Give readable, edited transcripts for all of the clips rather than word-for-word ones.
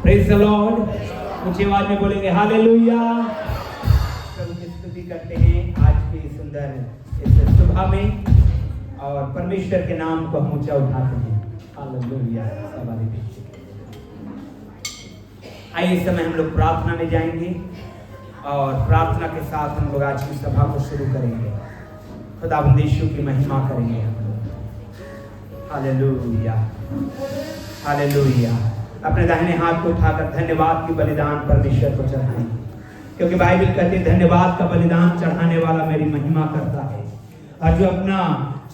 Praise the Lord. ऊंची आवाज में बोलेंगे हालेलुया। प्रभु की स्तुति करते हैं आज की सुंदर इस सुबह में और परमेश्वर के नाम को हम ऊंचा उठाते हैं। हालेलुया। आइए इस समय हम लोग प्रार्थना में जाएंगे और प्रार्थना के साथ हम लोग आज की सभा को शुरू करेंगे। खुदावंद यीशु की महिमा करेंगे हम लोग। Hallelujah hallelujah. अपने दाहिने हाथ को उठाकर धन्यवाद की बलिदान परमेश्वर को चढ़ाएंगे, क्योंकि बाइबल कहती है धन्यवाद का बलिदान चढ़ाने वाला मेरी महिमा करता है, और जो अपना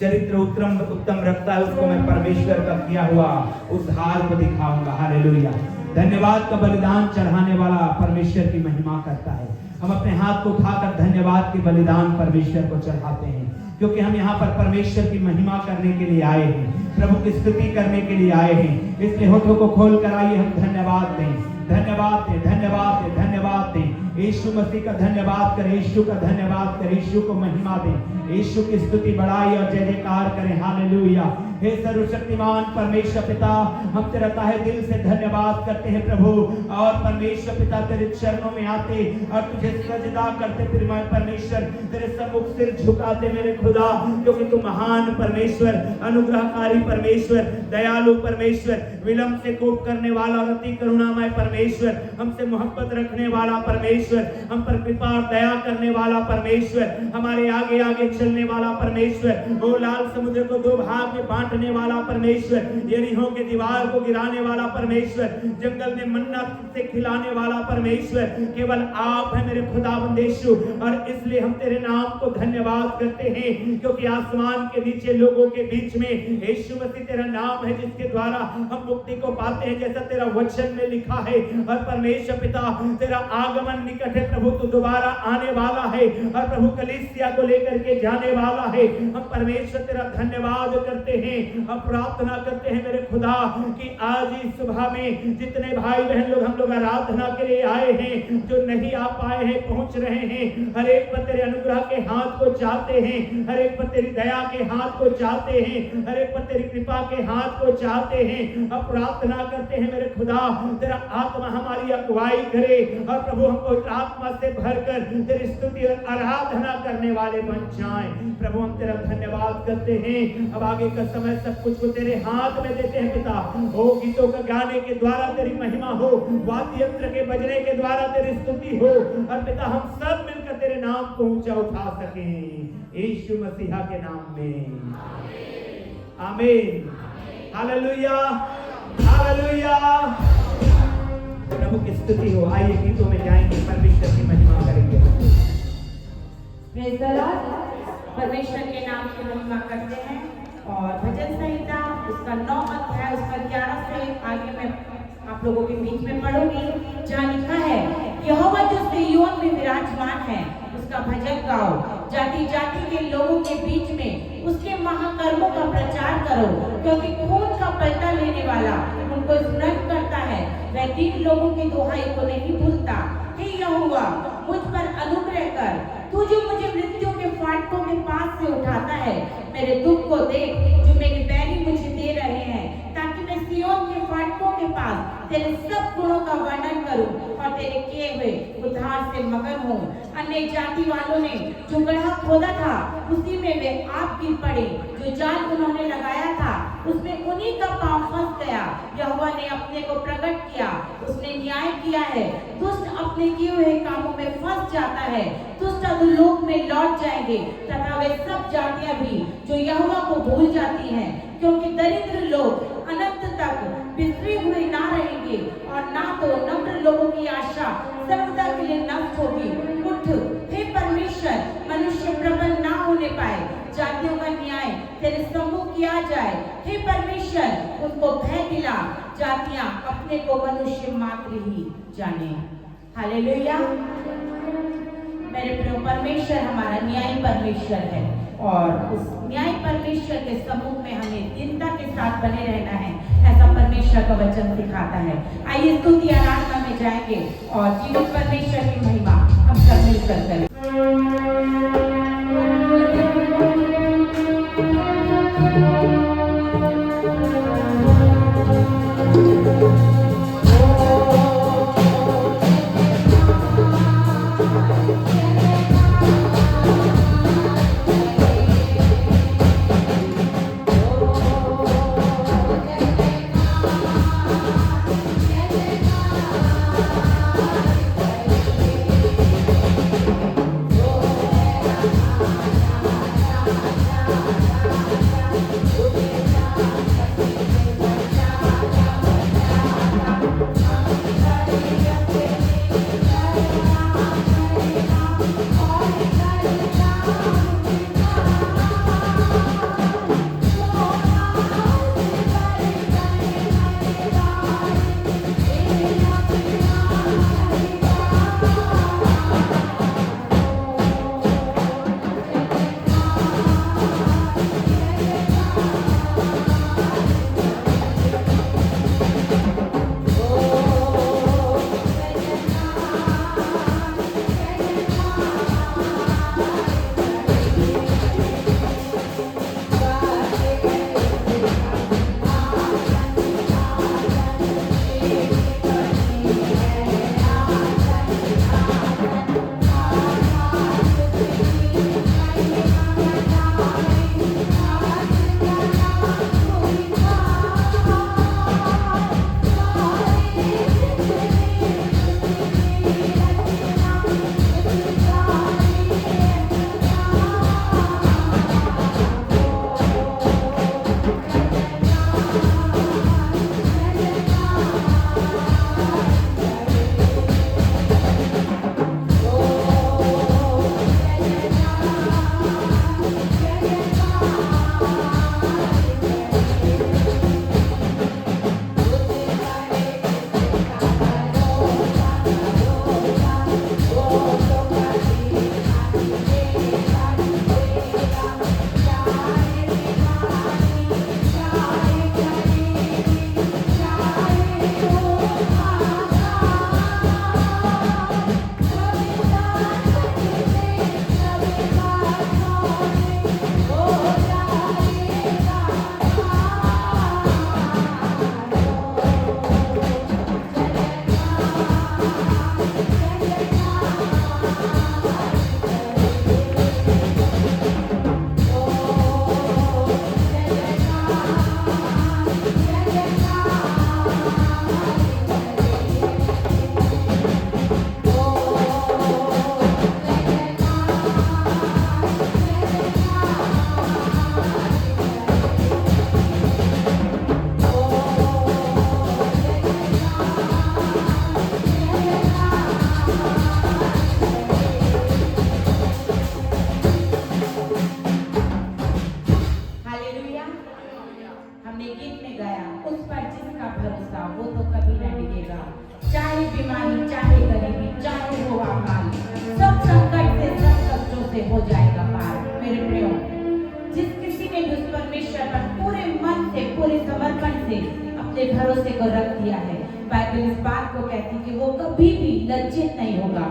चरित्र उत्तम रखता है उसको मैं परमेश्वर का किया हुआ उद्धार को दिखाऊंगा। हालेलुया। धन्यवाद का बलिदान चढ़ाने वाला परमेश्वर की महिमा करता है। हम अपने हाथ को उठाकर धन्यवाद की बलिदान परमेश्वर को चढ़ाते हैं, क्योंकि हम यहाँ पर परमेश्वर की महिमा करने के लिए आए हैं, प्रभु की स्तुति करने के लिए आए हैं। इसलिए होठों को खोल कर आइए हम धन्यवाद दें, धन्यवाद दें, धन्यवाद दें, धन्यवाद दें। यीशु मसीह का धन्यवाद करें, यीशु का धन्यवाद करें, यीशु को महिमा दें, यीशु की स्तुति बढ़ाई और जय जयकार करें। हालेलुया। हे सर्वशक्तिमान परमेश्वर पिता, हम तेरा तहे दिल से धन्यवाद करते हैं प्रभु, और परमेश्वर पिता तेरे चरणों में आते और तुझे सजदा करते फिर मैं परमेश्वर तेरे सम्मुख सिर झुकाते मेरे खुदा, क्योंकि तू महान परमेश्वर, अनुग्रहकारी परमेश्वर, दयालु परमेश्वर, विलंब से कोप करने वाला और अति करुणामय परमेश्वर, हमसे मोहब्बत रखने वाला परमेश्वर, हम पर कृपा और दया करने वाला परमेश्वर, हमारे आगे आगे चलने वाला परमेश्वर, वो लाल समुद्र को दो भाग में बांटने वाला परमेश्वर, यरीहो के दीवार को गिराने वाला परमेश्वर, जंगल में मन्ना से खिलाने वाला परमेश्वर, केवल आप है मेरे खुदावंद यीशु। और इसलिए हम तेरे नाम को धन्यवाद करते हैं, क्योंकि आसमान के नीचे लोगों के बीच में यीशु मसीह तेरा नाम है, जिसके द्वारा हम मुक्ति को पाते हैं, जैसा तेरा वचन में लिखा है। और परमेश्वर पिता तेरा आगमन निकट है प्रभु, तू दोबारा आने वाला है और प्रभु कलीसिया को लेकर के जाने वाला है। हम परमेश्वर तेरा धन्यवाद करते हैं और प्रार्थना करते हैं मेरे खुदा कि आज इस सुबह में जितने भाई बहन लोग हम लोग आराधना के लिए आए हैं, जो नहीं आ पाए हैं, पहुंच रहे हैं, हर एक पर तेरे अनुग्रह के हाथ को चाहते हैं, हर एक पर तेरी दया के हाथ को चाहते हैं, हर एक पर तेरी कृपा के हाथ को चाहते हैं। अब प्रार्थना करते हैं मेरे खुदा तेरा आत्मा हमारी अगुवाई करे और प्रभु हमको आत्मा से भरकर तेरी स्तुति और आराधना करने वाले बन जाएं। प्रभु हम तेरा धन्यवाद करते हैं। अब आगे का समय सब कुछ को तेरे हाथ में देते हैं पिता। हो गीतों का गाने के द्वारा तेरी महिमा हो, वाद्य यंत्र के बजने के द्वारा तेरी स्तुति हो, और पिता हम सब मिलकर तेरे नाम को ऊंचा उठा सकें, यीशु मसीहा के नाम में आमीन। Hallelujah hallelujah. प्रभु की स्तुति हो। आइए गीतों में जाएंगे, परमेश्वर की महिमा करेंगे। Praise the Lord. परमेश्वर के नाम की महिमा करते हैं और भजन संहिता उसका 9 अध्याय उसका 11 से आगे मैं आप लोगों के बीच में पढ़ूंगी, जहाँ लिखा है यहोवा जो सिय्योन में विराजमान है उसका भजन गाओ, जाति जाति के लोगों के बीच में उसके महाकर्मों का प्रचार करो, क्योंकि खून का पलटा लेने वाला उनको स्मरण करता है, वह दीन लोगों की दुहाई को नहीं भूलता। हे यहोवा मुझ पर अनुग्रह कर, तू जो मुझे मृत्यु के फाटकों के पास से उठाता है, मेरे दुख को देख जो मेरे बैरी मुझे दे रहे हैं, ताकि मैं सिय्योन के फाटकों के पास तेरे सब गुणों का वर्णन करूं और तेरे किए हुए उद्धार से मगन हूं। अन्य जाति वालों ने जो गड्ढा खोदा था उसी में वे आप गिर पड़े, जो जाल उन्होंने लगाया था उसमें उन्हीं का पांव फंस गया। यहोवा ने अपने को प्रकट किया, उसने न्याय किया है, दुष्ट अपने किए हुए कामों में फंस जाता है, दुष्ट अधोलोक में लौट जाएंगे, तथा वे सब जातियां भी जो यहोवा को भूल जाती हैं, क्योंकि दरिद्र लोग अनंत तक बिखरे हुए ना रहेंगे और ना तो नम्र लोगों की आशा सर्वदा के लिए नष्ट होगी। उठ हे परमेश्वर, मनुष्य प्रबल ना होने पाए, जातियों का न्याय तेरे सम्मुख किया जाए। हे परमेश्वर उनको भय दिला, जातियां अपने को मनुष्य मात्र ही जाने। हालेलुया। मेरे प्रिय परमेश्वर हमारा न्यायी परमेश्वर है और उस न्यायी परमेश्वर के सम्मुख में हमें दीनता के साथ बने रहना है, ऐसा परमेश्वर का वचन सिखाता है। आइए स्तुति आराधना में जाएंगे और जीवित परमेश्वर की महिमा हम सब मिलकर करें। तो कभी न डिगेगा। चाहे बीमारी, चाहे गरीबी, चाहे हो अकाल, सब संकट से, सब कष्टों से हो जाएगा पार। मेरे प्रियो, जिस किसी ने भी उस परमेश्वर पर पूरे मन से, पूरे समर्पण से अपने भरोसे को रख दिया है, बाइबल इस बात को कहती है कि वो कभी भी लज्जित नहीं होगा।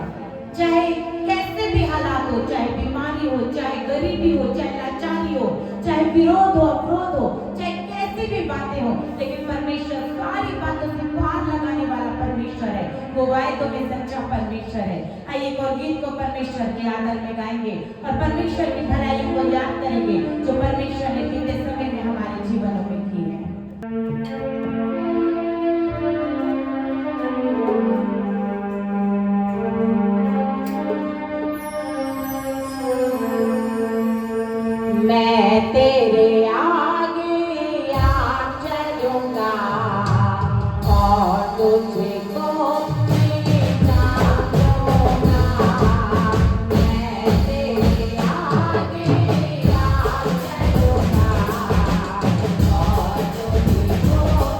चाहे कैसे भी हालात हो, चाहे बीमारी हो, चाहे गरीबी हो, चाहे लाचारी हो, चाहे विरोध हो, अवरोध हो, चाहे कैसी भी बातें हो, लेकिन परमेश्वर सारी बातों से पार लगाने वाला परमेश्वर है। वो वायदों में सच्चा परमेश्वर है। आइए एक और गीत को परमेश्वर के आदर में गाएंगे और परमेश्वर की भलाइयों को याद करेंगे जो परमेश्वर ने बीते समय में हमारे जीवनों में की है। मैं तेरे आगे आ चलूंगा और तुझको जाऊंगा। मैं तेरे आगे आ चलूंगा और तुझको जाऊंगा।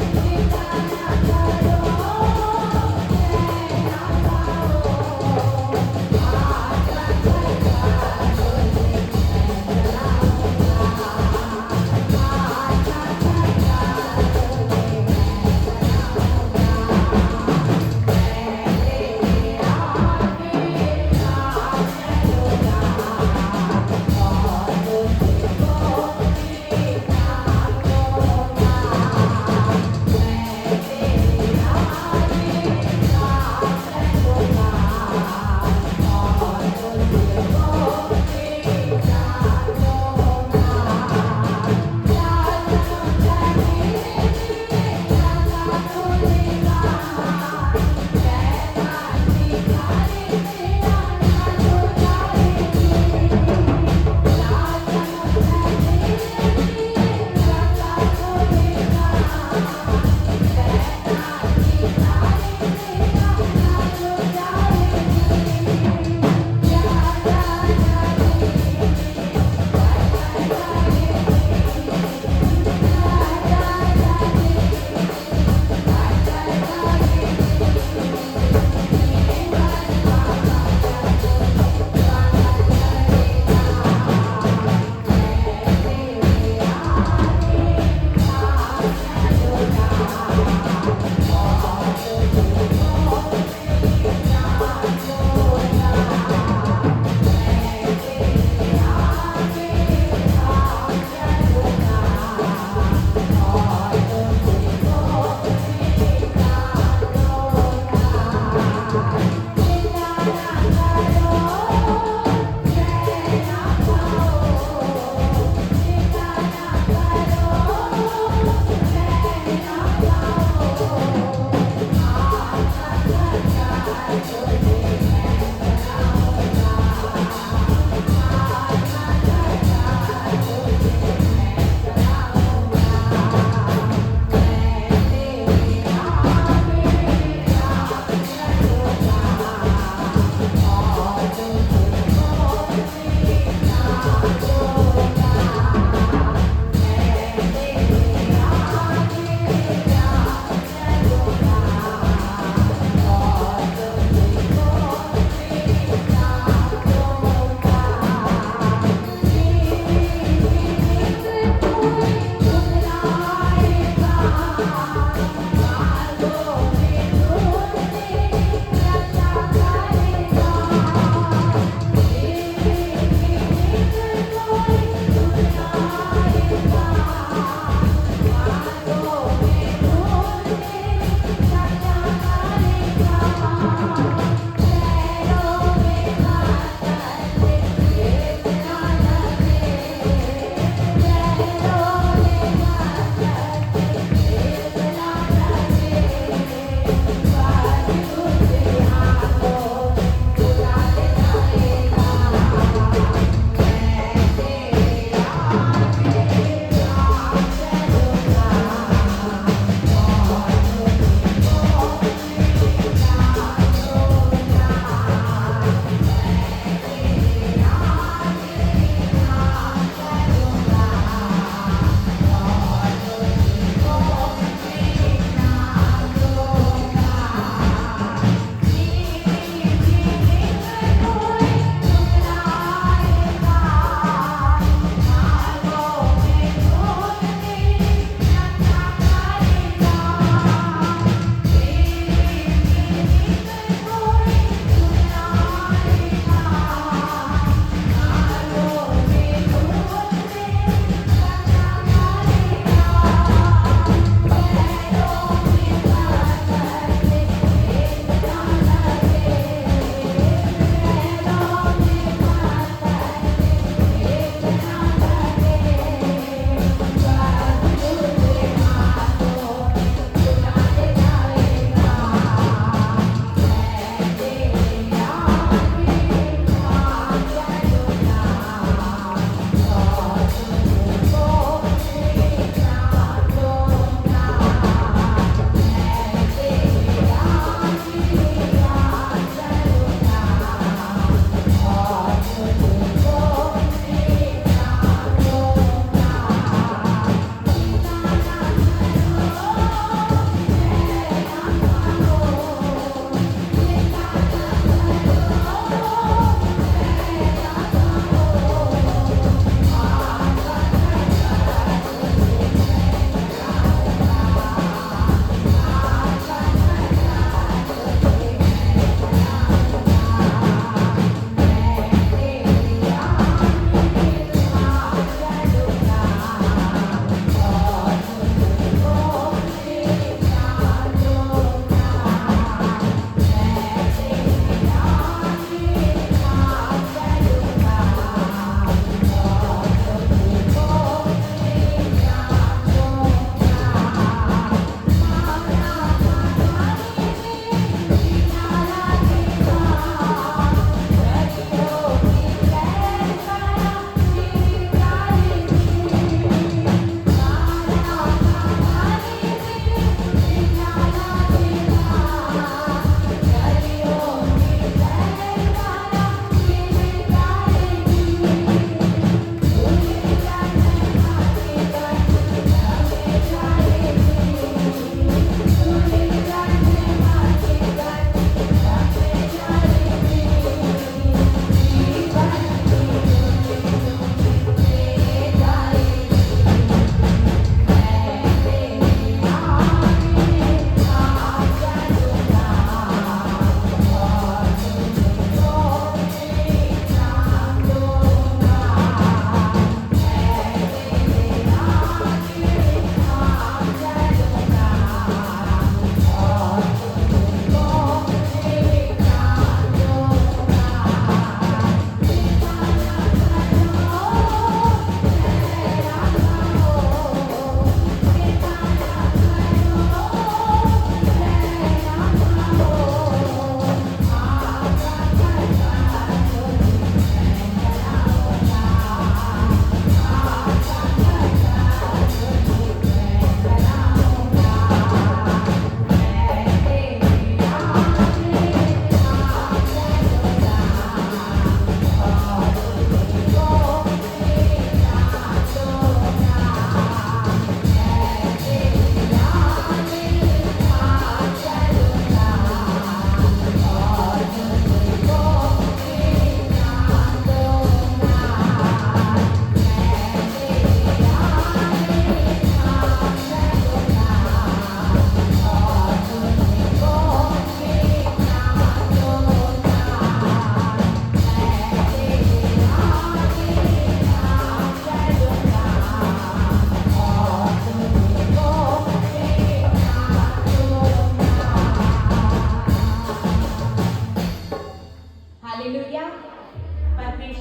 चिंता न करो, चिंता न करो।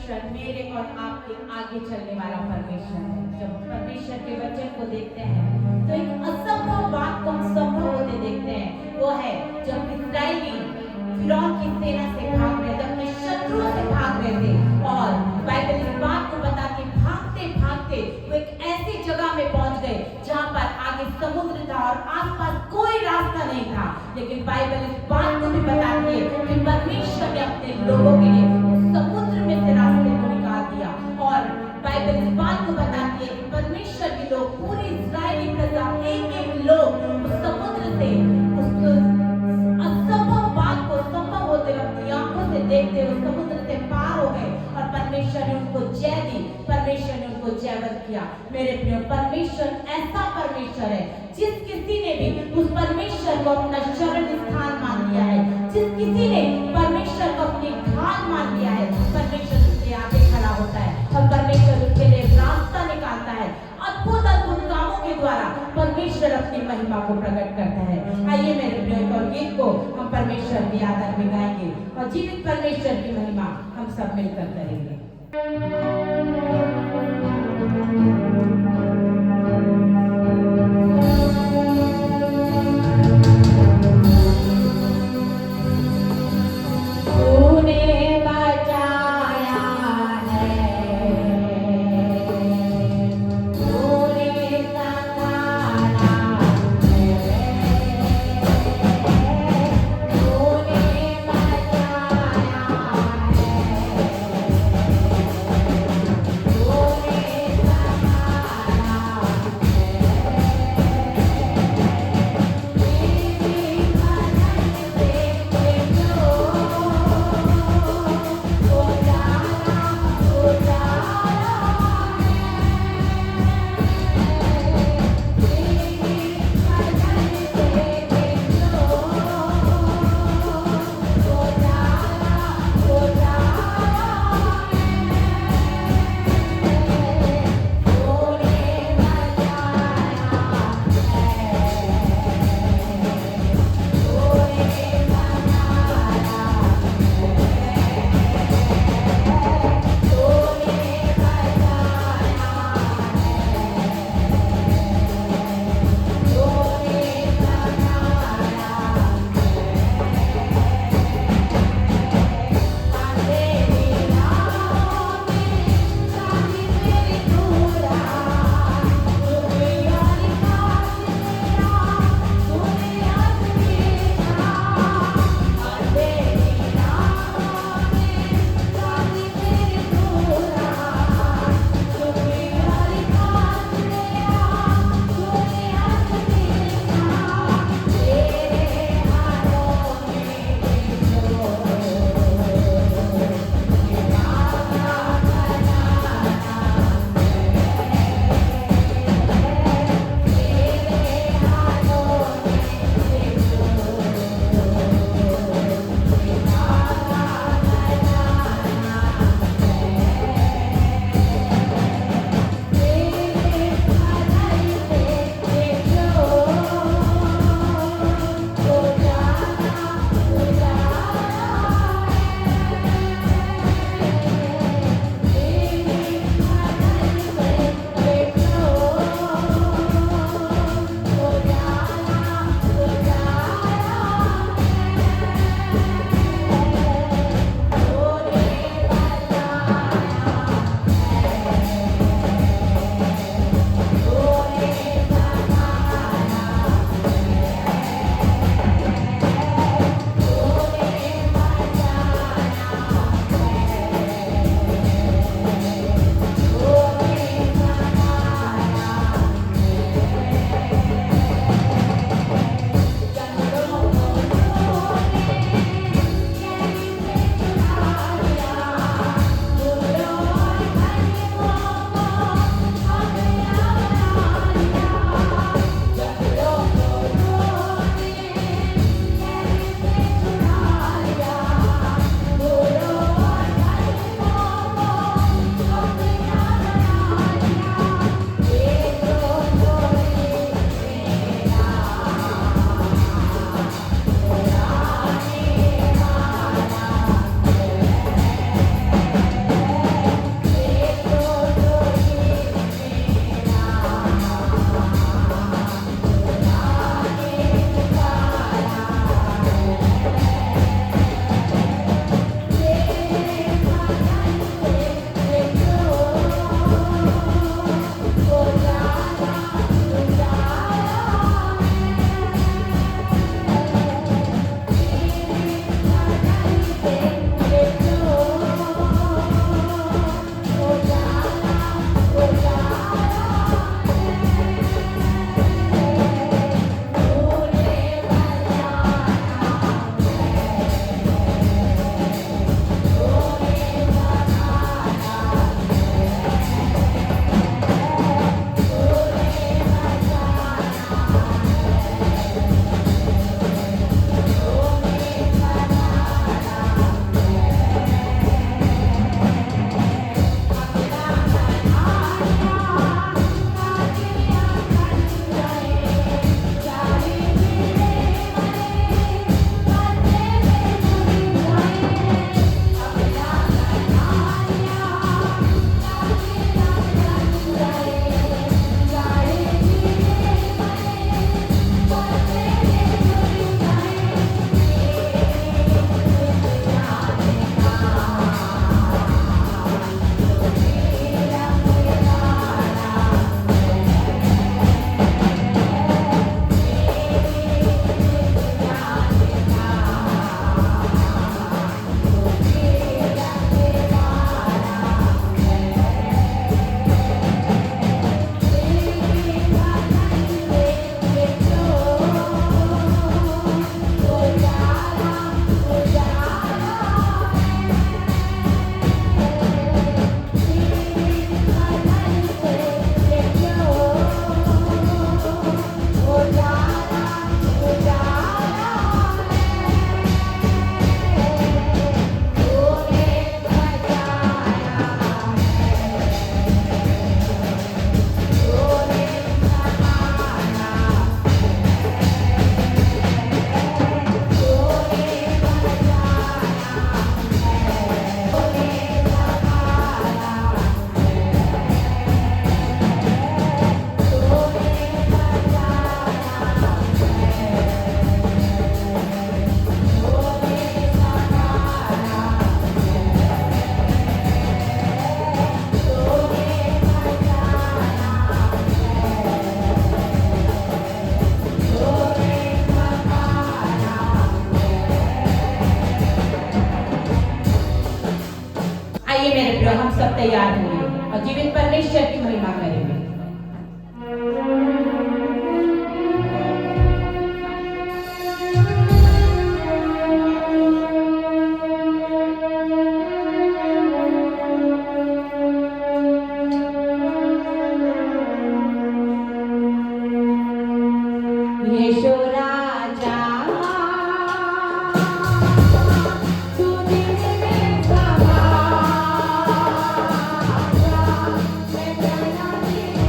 परमेश्वर मेरे और आपके आगे चलने वाला परमेश्वर है। जब परमेश्वर के वचन को देखते हैं तो एक असंभव बात को हम संभव होते देखते हैं। वो है जब इस्राएली फिरौन की सेना से भाग रहे थे, अपने शत्रुओं से भाग रहे थे, और बाइबल इस बात को बताती भागते भागते वो एक ऐसी जगह में पहुंच गए जहां पर आगे समुद्र था और आसपास कोई रास्ता नहीं था। लेकिन बाइबल इस बात को भी बताती है कि परमेश्वर ने अपने लोगों के लिए उस समुद्र में से रास्ते को निकाल दिया। और बाइबल इस बात को बताती है कि परमेश्वर के लोग, पूरी इस्राएली प्रजा, एक एक लोग उस समुद्र से, उस असंभव बात को संभव होते अपनी आंखों से देखते हुए समुद्र से पार हो गए और परमेश्वर ने उनको जय दी, परमेश्वर ने उनको जयवंत किया। मेरे प्रिय, परमेश्वर ऐसा परमेश्वर है जिस किसी ने भी उस परमेश्वर को अपना शरण स्थान मान लिया है, जिस किसी ने परमेश्वर को अपनी ढाल मान लिया है, परमेश्वर उसके आगे खड़ा होता है और परमेश्वर उसके लिए रास्ता निकालता है। अद्भुत अद्भुत कामों के द्वारा परमेश्वर अपनी महिमा को प्रकट करता है। आइए मेरे प्रिय, और गीत को हम परमेश्वर की आदर में गाएंगे और जीवित परमेश्वर की महिमा हम सब मिलकर करेंगे। Oh सब तैयार होंगे और जीवित परमेश्वर की महिमा करेंगे। यीशु राजा तू दिल में समा जा, मैं जाना तेरे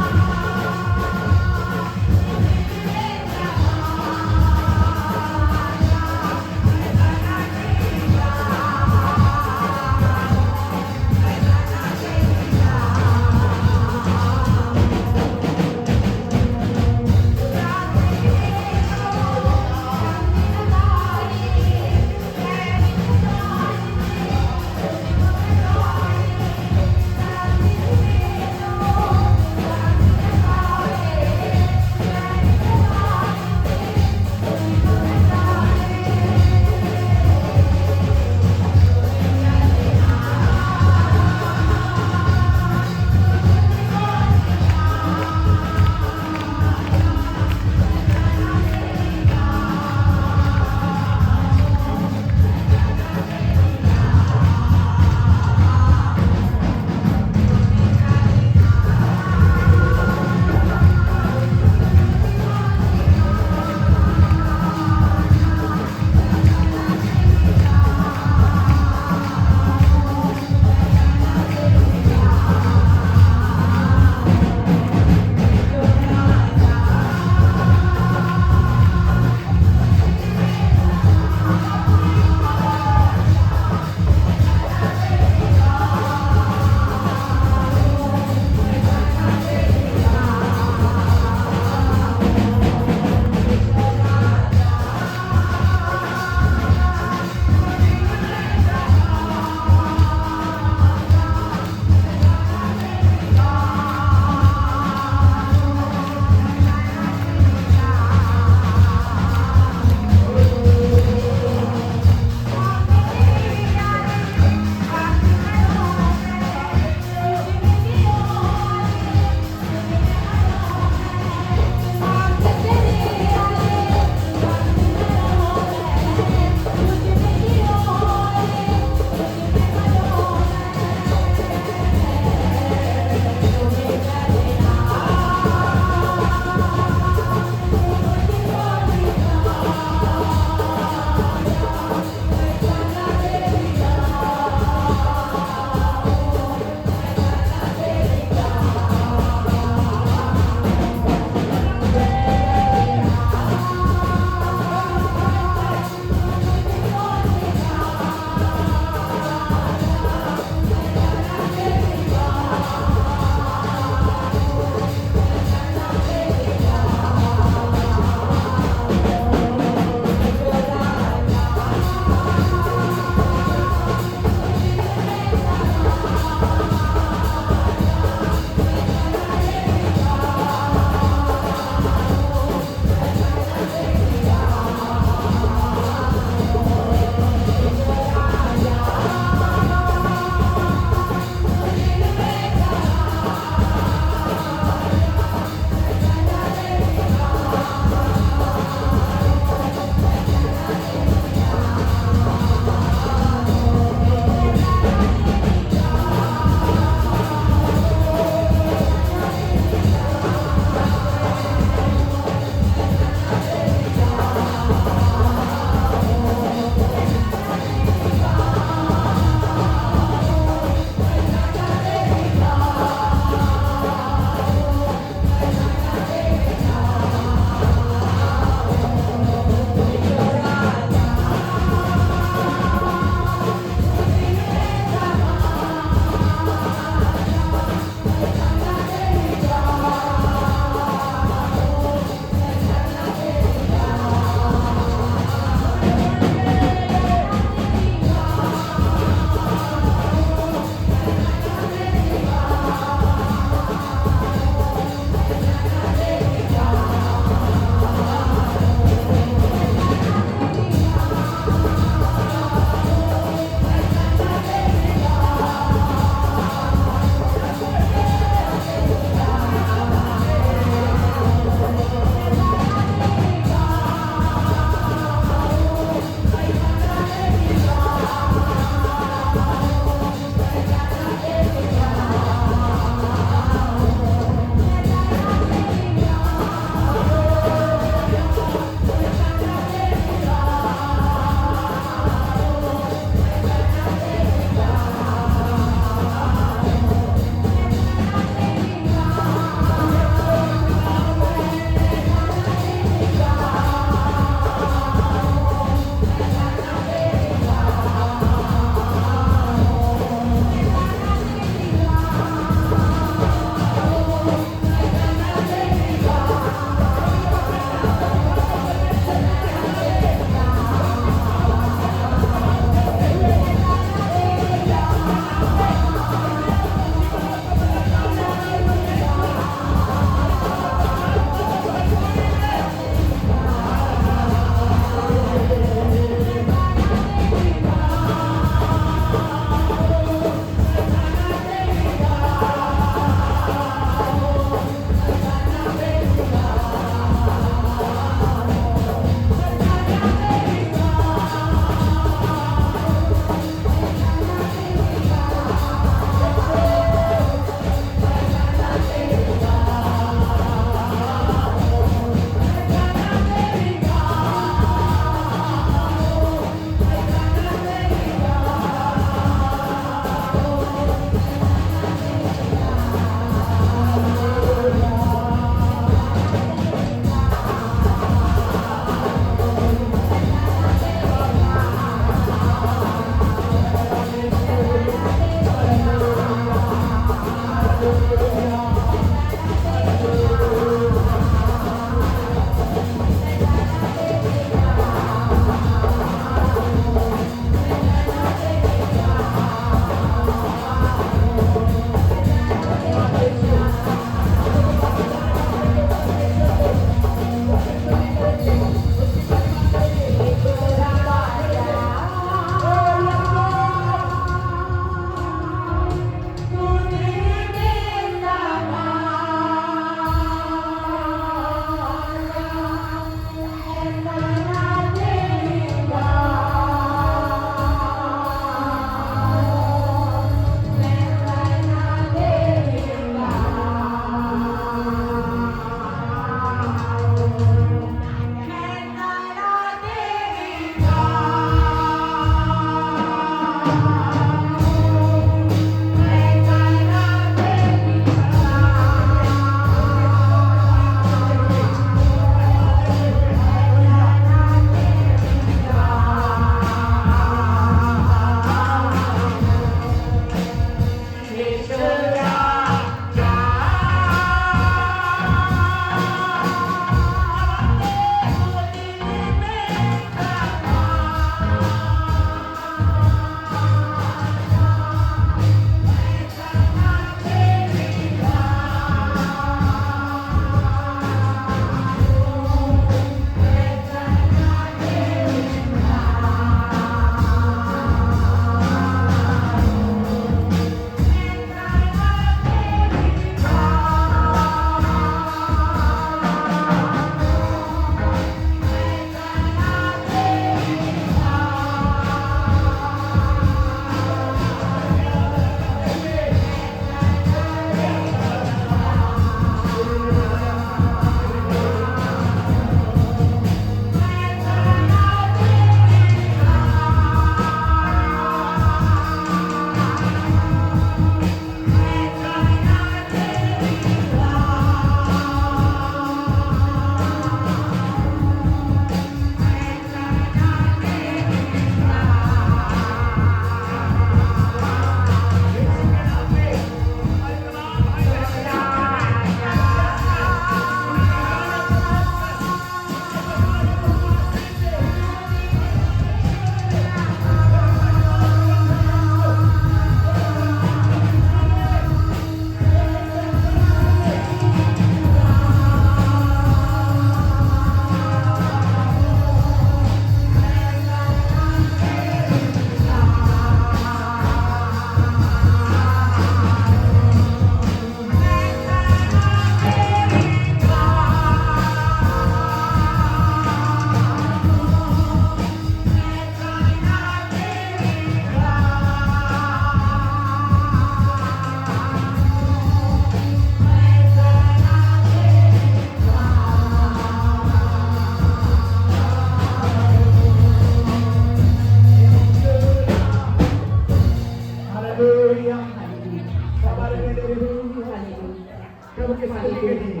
प्रभु के स्तुति कीजिए,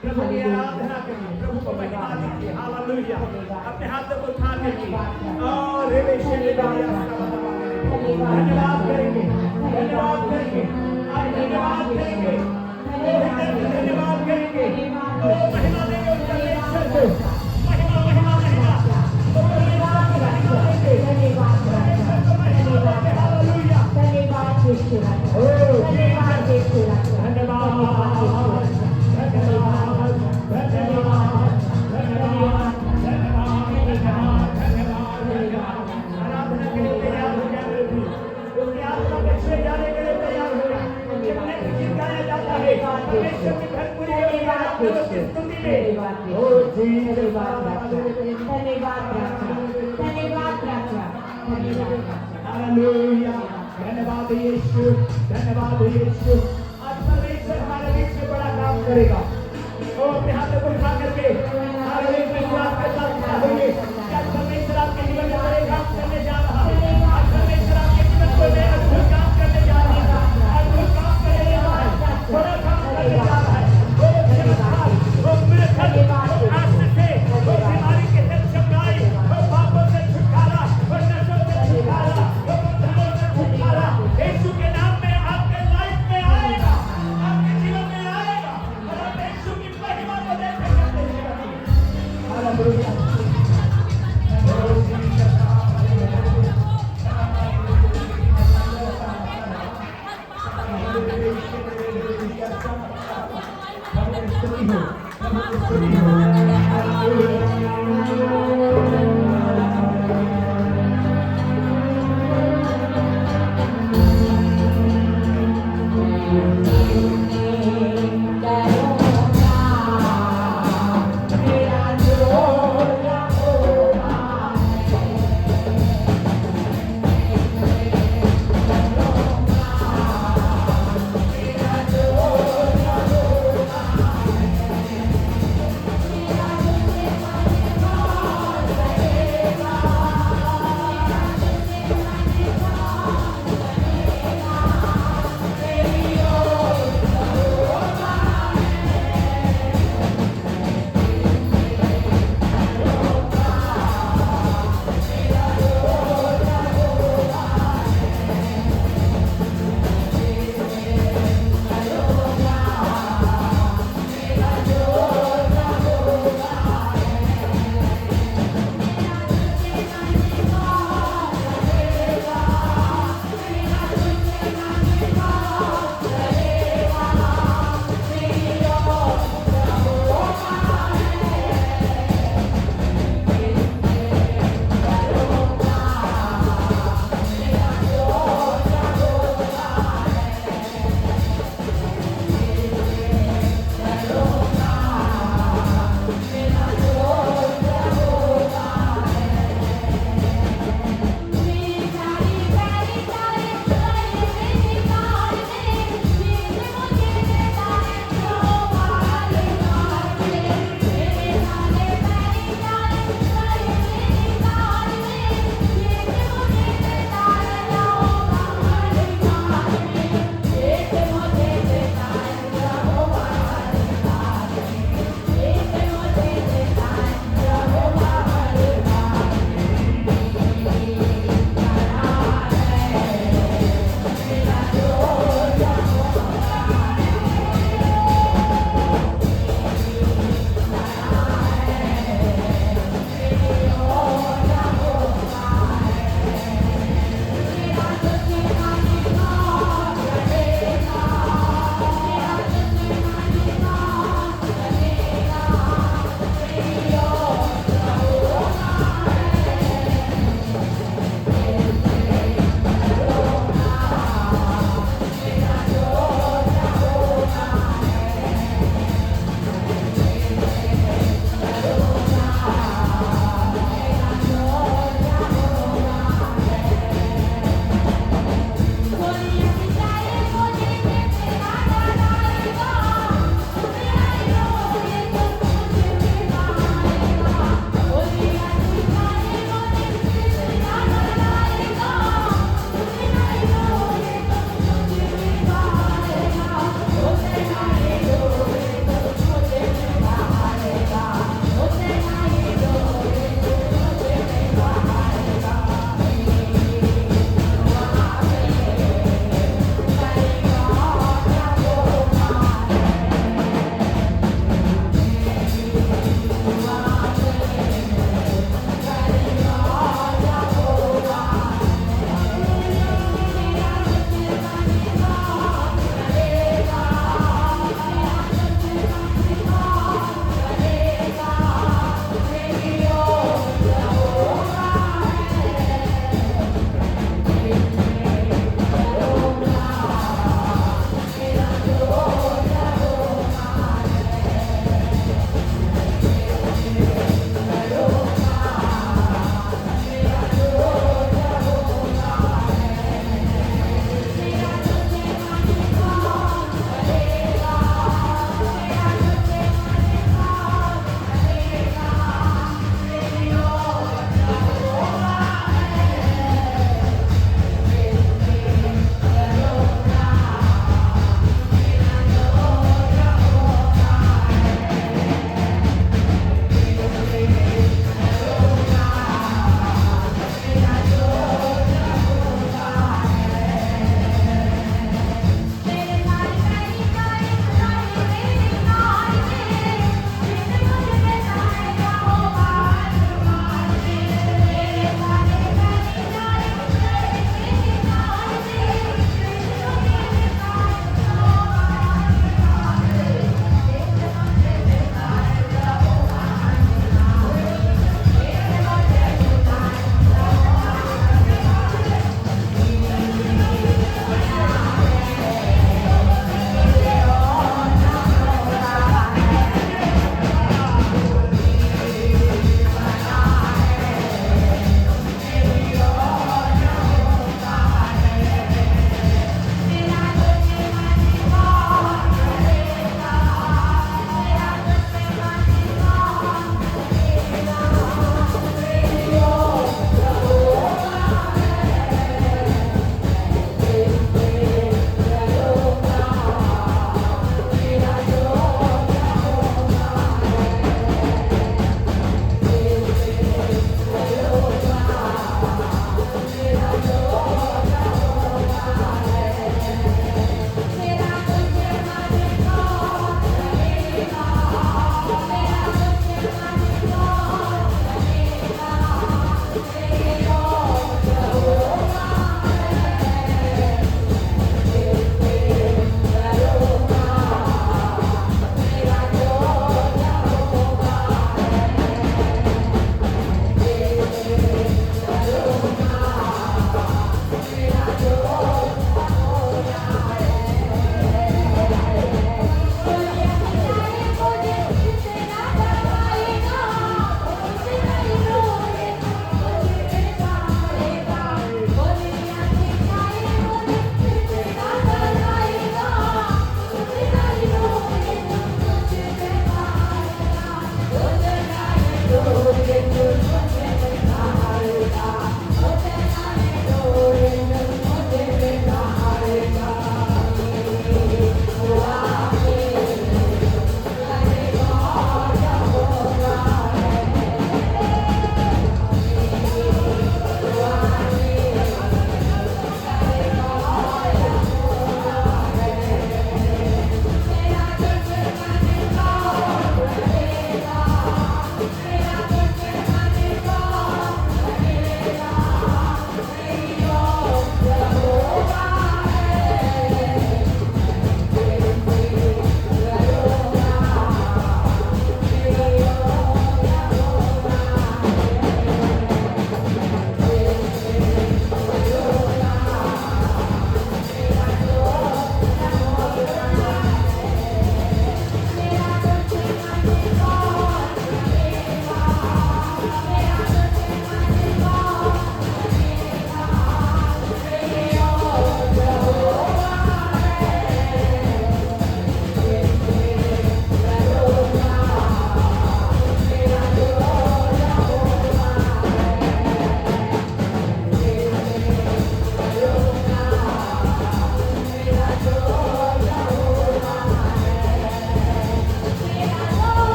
प्रभु की आराधना करिए, प्रभु को महिमा दीजिए। हालेलुया। अपने हाथों को उठा लीजिए और धन्यवाद करेंगे, धन्यवाद करेंगे, आप धन्यवाद करेंगे, धन्यवाद करेंगे। तो महिमा देंगे उस परमेश्वर को, महिमा महिमा महिमा तो धन्यवाद देंगे, धन्यवाद हालेलुया, धन्यवाद आराधना के लिए तैयार हो जाए, उसकी आत्मा में छुए जाने के लिए तैयार हो जाए। गीत गाया जाता है परमेश्वर की भरपूरी स्तुति में। ओ धन्यवाद हालेलुया, धन्यवाद यीशु, धन्यवाद यीशु। आज परमेश्वर हमारे बीच में बड़ा काम करेगा। ओ अपने हाथों को उठा करके हालेलुया विश्वास के साथ खड़ा होइए। आज परमेश्वर आपके जीवन में बड़े काम करने जा रहा है। आज परमेश्वर आपके जीवन में अद्भुत काम करने जा रहा है, अद्भुत काम करने जा रहा है, बड़ा काम करने जा रहा है। ओ चमत्कार, ओ मिरेकल, ओ आशीष, ओ बीमारी के से चंगाई, ओ पापों से छुटकारा, ओ नशों से छुटकारा, ओ बंधनों से छुटकारा यीशु के नाम में आपके लाइफ में आएगा, आपके जीवन में आएगा और आप यीशु की महिमा को देखेंगे। हालेलुया।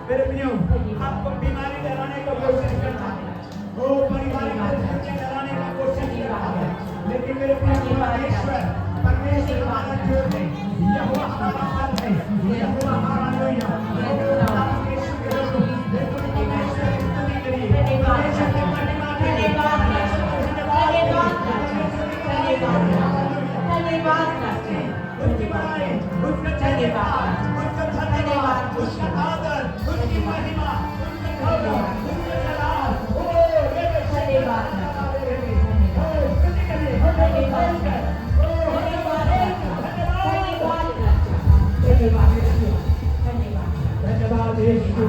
मेरे प्रियो, आपको बीमारी डराने का कोशिश करता है, वो पारिवारिक परिस्थितियां डराने का कोशिश करता है, लेकिन मेरे प्रियो परमेश्वर हमारा जो है, यहोवा हमारा बल है, यहोवा हमारा लोया, आप यीशु के लोग देखो परमेश्वर की स्तुति करिए, परमेश्वर के धन्यवाद करते हैं, उसकी बड़ाई, उसका धन्यवाद, उसका धन्यवाद, उसका आदर, उसकी महिमा, उसका गौरव, उसका जलाल, ओ रे धन्यवाद, धन्यवाद यीशु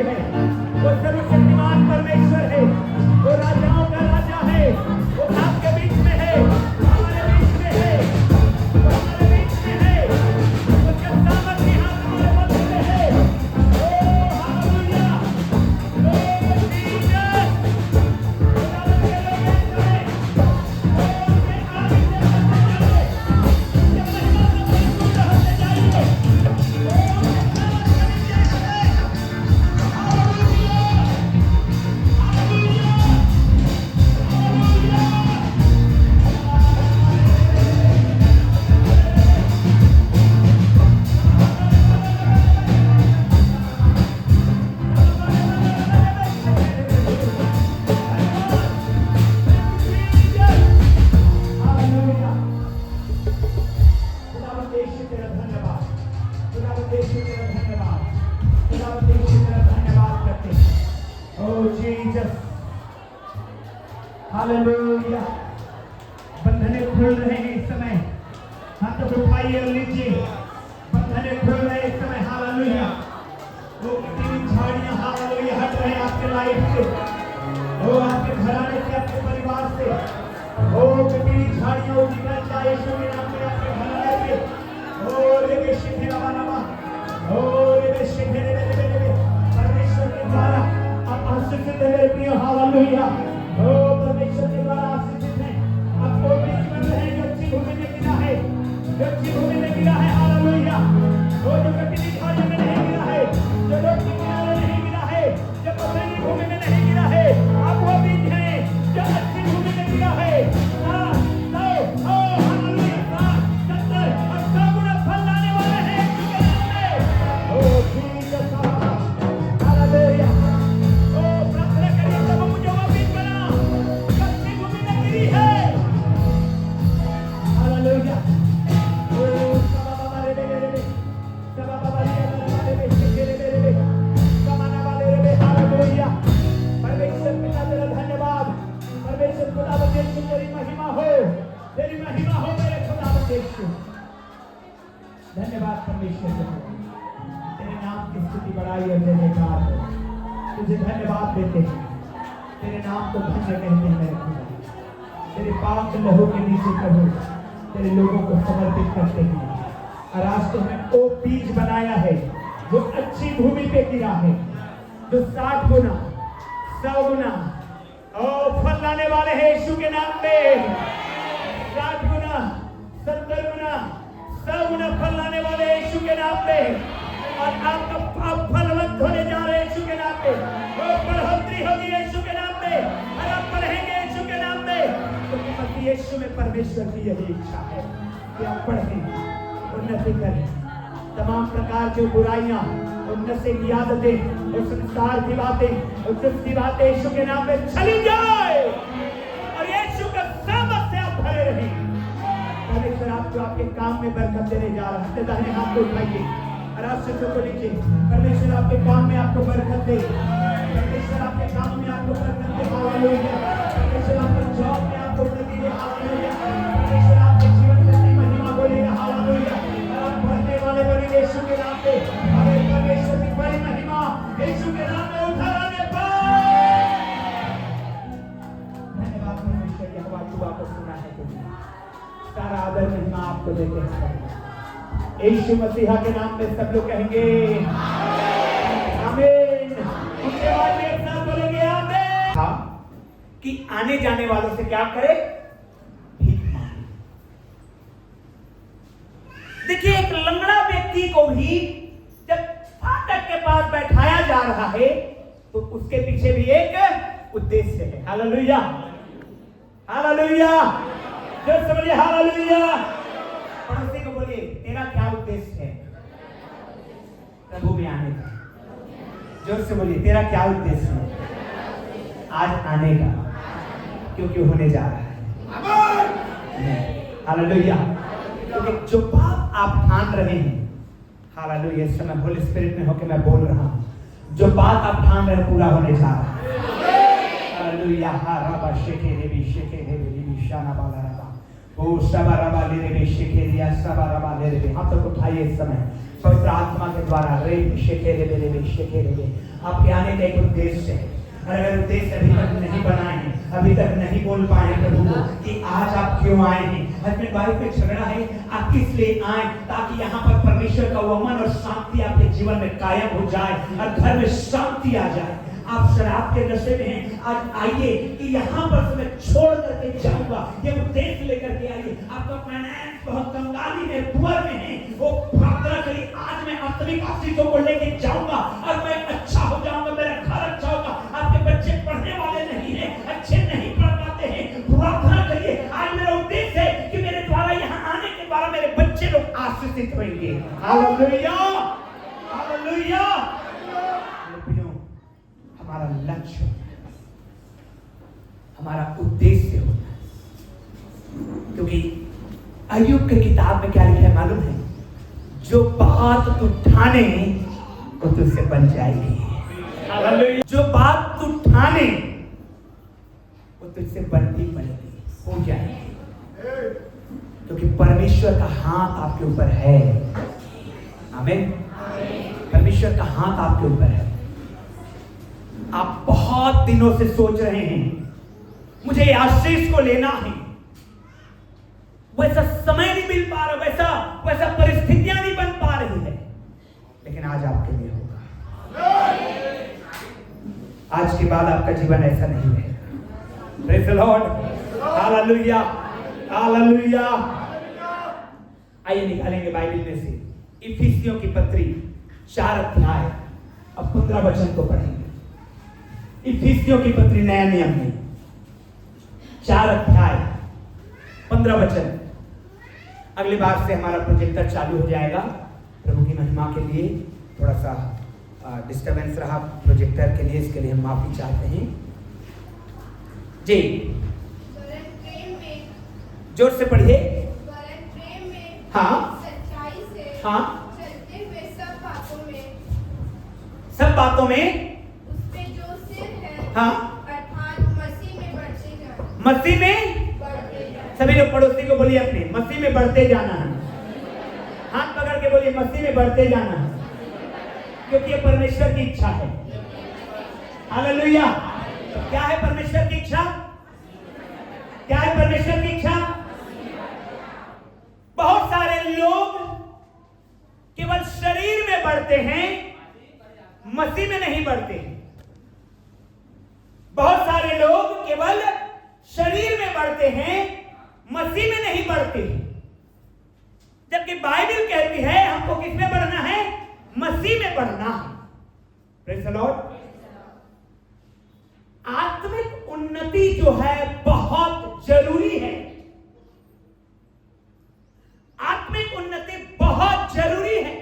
योग्य है। वो सर्वशक्तिमान परमेश्वर है, वो राजाओं का राजा है, वो आपके बीच में है, हमारे बीच में है, वो हमारे बीच में है, उसका सामर्थ्य हाथ हमारे मध्य में है। ओ हालेलुया, ओ जीसस, खुदावंद के लोग हैं सारे, ओ उनके आगे से बढ़ते जाइए, ये महिमा का परिपूर्ण होते जाइए, ओ उनके साथ खड़ी जाइए। Hallelujah, hallelujah, hallelujah. खुदावंद यीशु तेरा धन्यवाद, खुदावंद यीशु तेरा धन्यवाद, खुदावंद यीशु तेरा धन्यवाद करते हैं। ओह जीसस, हालेलुया। बंधने खुल रहे हैं इस समय, हाथ उठाइए और लीजिए। बंधने खुल रहे हैं इस समय, हालेलुया। वो कितनी झाड़ियां हालेलुया हट रहे हैं आपके लाइफ से, वो आपके घराने से, आपके परिवार से, ओ कितनी झाड़ियां निकल जाए यीशु के नाम में आपके घराने से। ओ लेवे शिखे नवा, ओ लेवे शिखे लेवे, परमेश्वर के द्वारा आप आशीषित है प्रिय, हालेलुया। ओ परमेश्वर के द्वारा आशीषित है। आपको बीच में रहे जो अच्छी भूमि में गिरा है, जो अच्छी भूमि में गिरा है, हालेलुया। वो जो कटनी झाड़ियों में नहीं गिरा है, जो रोड के किनारे नहीं गिरा है, जो पथरीली भूमि में नहीं गिरा है, आप वो बीज हैं जो अच्छी भूमि में गिरा है। धन्यवाद परमेश्वर, तेरे नाम की स्तुति बढ़ाई और जयकार हो। तुझे धन्यवाद देते हैं, तेरे नाम को धन्य कहते हैं मेरे खुदा। तेरे पाक लहू के नीचे प्रभु तेरे लोगों को समर्पित करते हैं। और आज तुमने वो बीज बनाया है जो अच्छी भूमि पे गिरा है, जो 60 गुना 100 गुना फल लाने वाले हैं यीशु के नाम पे। 60 गुना 70 गुना 100 गुना फल लाने वाले यीशु के नाम पे। और आपका आप फलवंत होने जा रहे हैं यीशु के नाम पे। वो बढ़ोतरी होगी यीशु के नाम पे, और आप बढ़ेंगे यीशु के नाम पे। क्योंकि मसीह यीशु में परमेश्वर की यही इच्छा है कि आप बढ़ें, उन्नति करें। तमाम प्रकार की बुराइयां, उन्नति की आदतें, और संसार की बातें, और की बातें यीशु के नाम पे चली जाए, और यीशु का सामर्थ से आप भरे रहें। परमेश्वर आपको आपके काम में बरकत देने जा रहा है। दाहिने हाथ को उठाइए और आशीषों को लीजिए। परमेश्वर आपके काम में आपको बरकत दे, परमेश्वर आपके काम में आपको बरकत दे, हालेलुया। परमेश्वर आपके जॉब में आपको उन्नति दे, हालेलुया। परमेश्वर आपके जीवन में अपनी महिमा बोलेगा, हालेलुया। और आप बढ़ने वाले बनेंगे यीशु के नाम पे। अरे परमेश्वर की बड़ी महिमा यीशु के नाम में उठा लाने पाए। धन्यवाद परमेश्वर, यह दुआ को सुना है तुमने। सारा आदर महिमा आपको देते हैं। यीशु मसीहा के नाम में सब लोग कहेंगे आमीन। उसके बाद में एक साथ बोलेंगे आमीन। हाँ, कि आने जाने वालों से क्या करे? भीख मांगे। देखिए, एक लंगड़ा व्यक्ति को भी जब फाटक के पास बैठाया जा रहा है तो उसके पीछे भी एक उद्देश्य है। Hallelujah, hallelujah. जो समझिए हालेलुया। पड़ोसी को बोलिए, तेरा क्या उद्देश्य है प्रभु में आने का? जोर से बोलिए, तेरा क्या उद्देश्य है आज आने का? क्योंकि होने जा रहा है। हालेलुया। क्योंकि जो बात आप ठान रहे हैं, हालेलुया, इस समय होली स्पिरिट में होकर मैं बोल रहा हूं, जो बात आप ठान रहे हैं पूरा होने जा रहा है। हालेलुया। ओ सबाराबा ले रे शेखे दिया सबाराबा ले रे। आप तक उठाइए इस समय पवित्र आत्मा के द्वारा रे शेखे रे शेखे रे। आपके आने का एक उद्देश्य है, और अगर उद्देश्य अभी तक नहीं बनाए हैं, अभी तक नहीं बोल पाए प्रभु को कि आज आप क्यों आए हैं, हस्बैंड वाइफ में झगड़ा है, आप किस लिए आए, ताकि यहाँ पर परमेश्वर का वो अमन और शांति आपके जीवन में कायम हो जाए और घर में शांति आ जाए। आप शराब के नशे में हैं, आज आइए कि यहाँ पर से मैं छोड़ करके जाऊंगा, ये उद्देश्य लेकर के आइए। आपका फाइनेंस बहुत कंगाली में पुअर में है, वो प्रार्थना करिए आज मैं आत्मिक आशीषों को लेके जाऊंगा और मैं अच्छा हो जाऊंगा, मेरा घर अच्छा होगा। आपके बच्चे पढ़ने वाले नहीं है, अच्छे नहीं पढ़ पाते हैं, प्रार्थना करिए आज मेरा उद्देश्य है कि मेरे द्वारा यहाँ आने के द्वारा मेरे बच्चे लोग आशीषित होंगे। Hallelujah hallelujah. हमारा लक्ष्य, हमारा उद्देश्य होता है, क्योंकि अय्यूब के किताब में क्या लिखा है मालूम है? जो बात तू ठाने वो तुझसे बन जाएगी। जो बात तू ठाने वो तुझसे बनती बनेगी, हो जाएगी, क्योंकि परमेश्वर का हाथ आपके ऊपर है। आमीन। परमेश्वर का हाथ आपके ऊपर है। आप बहुत दिनों से सोच रहे हैं मुझे आशीष को लेना है, वैसा समय नहीं मिल पा रहा, वैसा परिस्थितियां नहीं बन पा रही है, लेकिन आज आपके लिए होगा। आज के बाद आपका जीवन ऐसा नहीं है। Praise the Lord. Hallelujah hallelujah. आइए निकालेंगे बाइबल में से इफिसियों की पत्री 4 अध्याय और 15 वचन को पढ़ेंगे। इफिसियों की पत्री नया नियम में 4 अध्याय 15 वचन। अगली बार से हमारा प्रोजेक्टर चालू हो जाएगा। प्रभु की महिमा के लिए थोड़ा सा डिस्टरबेंस रहा प्रोजेक्टर के लिए, इसके लिए हम माफी चाहते हैं जी। जोर से पढ़िए। हाँ सच्चाई से हाँ चलते हुए सब बातों में उसपे जो सिर है, हाँ अर्थात मसीह में बढ़ते जाना। मसीह में बढ़ते जाना। सभी लोग पड़ोसी को बोलिए अपने, मसीह में बढ़ते जाना है। हाथ पकड़ के बोलिए मसीह में बढ़ते जाना है, क्योंकि ये परमेश्वर की इच्छा है। हालेलुया। क्या है परमेश्वर की इच्छा? क्या है परमेश्वर की इच्छा? बहुत सारे लोग केवल शरीर में बढ़ते हैं, मसीह में नहीं बढ़ते। बहुत सारे लोग केवल शरीर में बढ़ते हैं, मसीह में नहीं बढ़ते। जबकि बाइबल कहती है हमको किसमें बढ़ना है? मसीह में बढ़ना है। Praise the Lord. आत्मिक उन्नति जो है बहुत जरूरी है। आत्मिक उन्नति बहुत जरूरी है।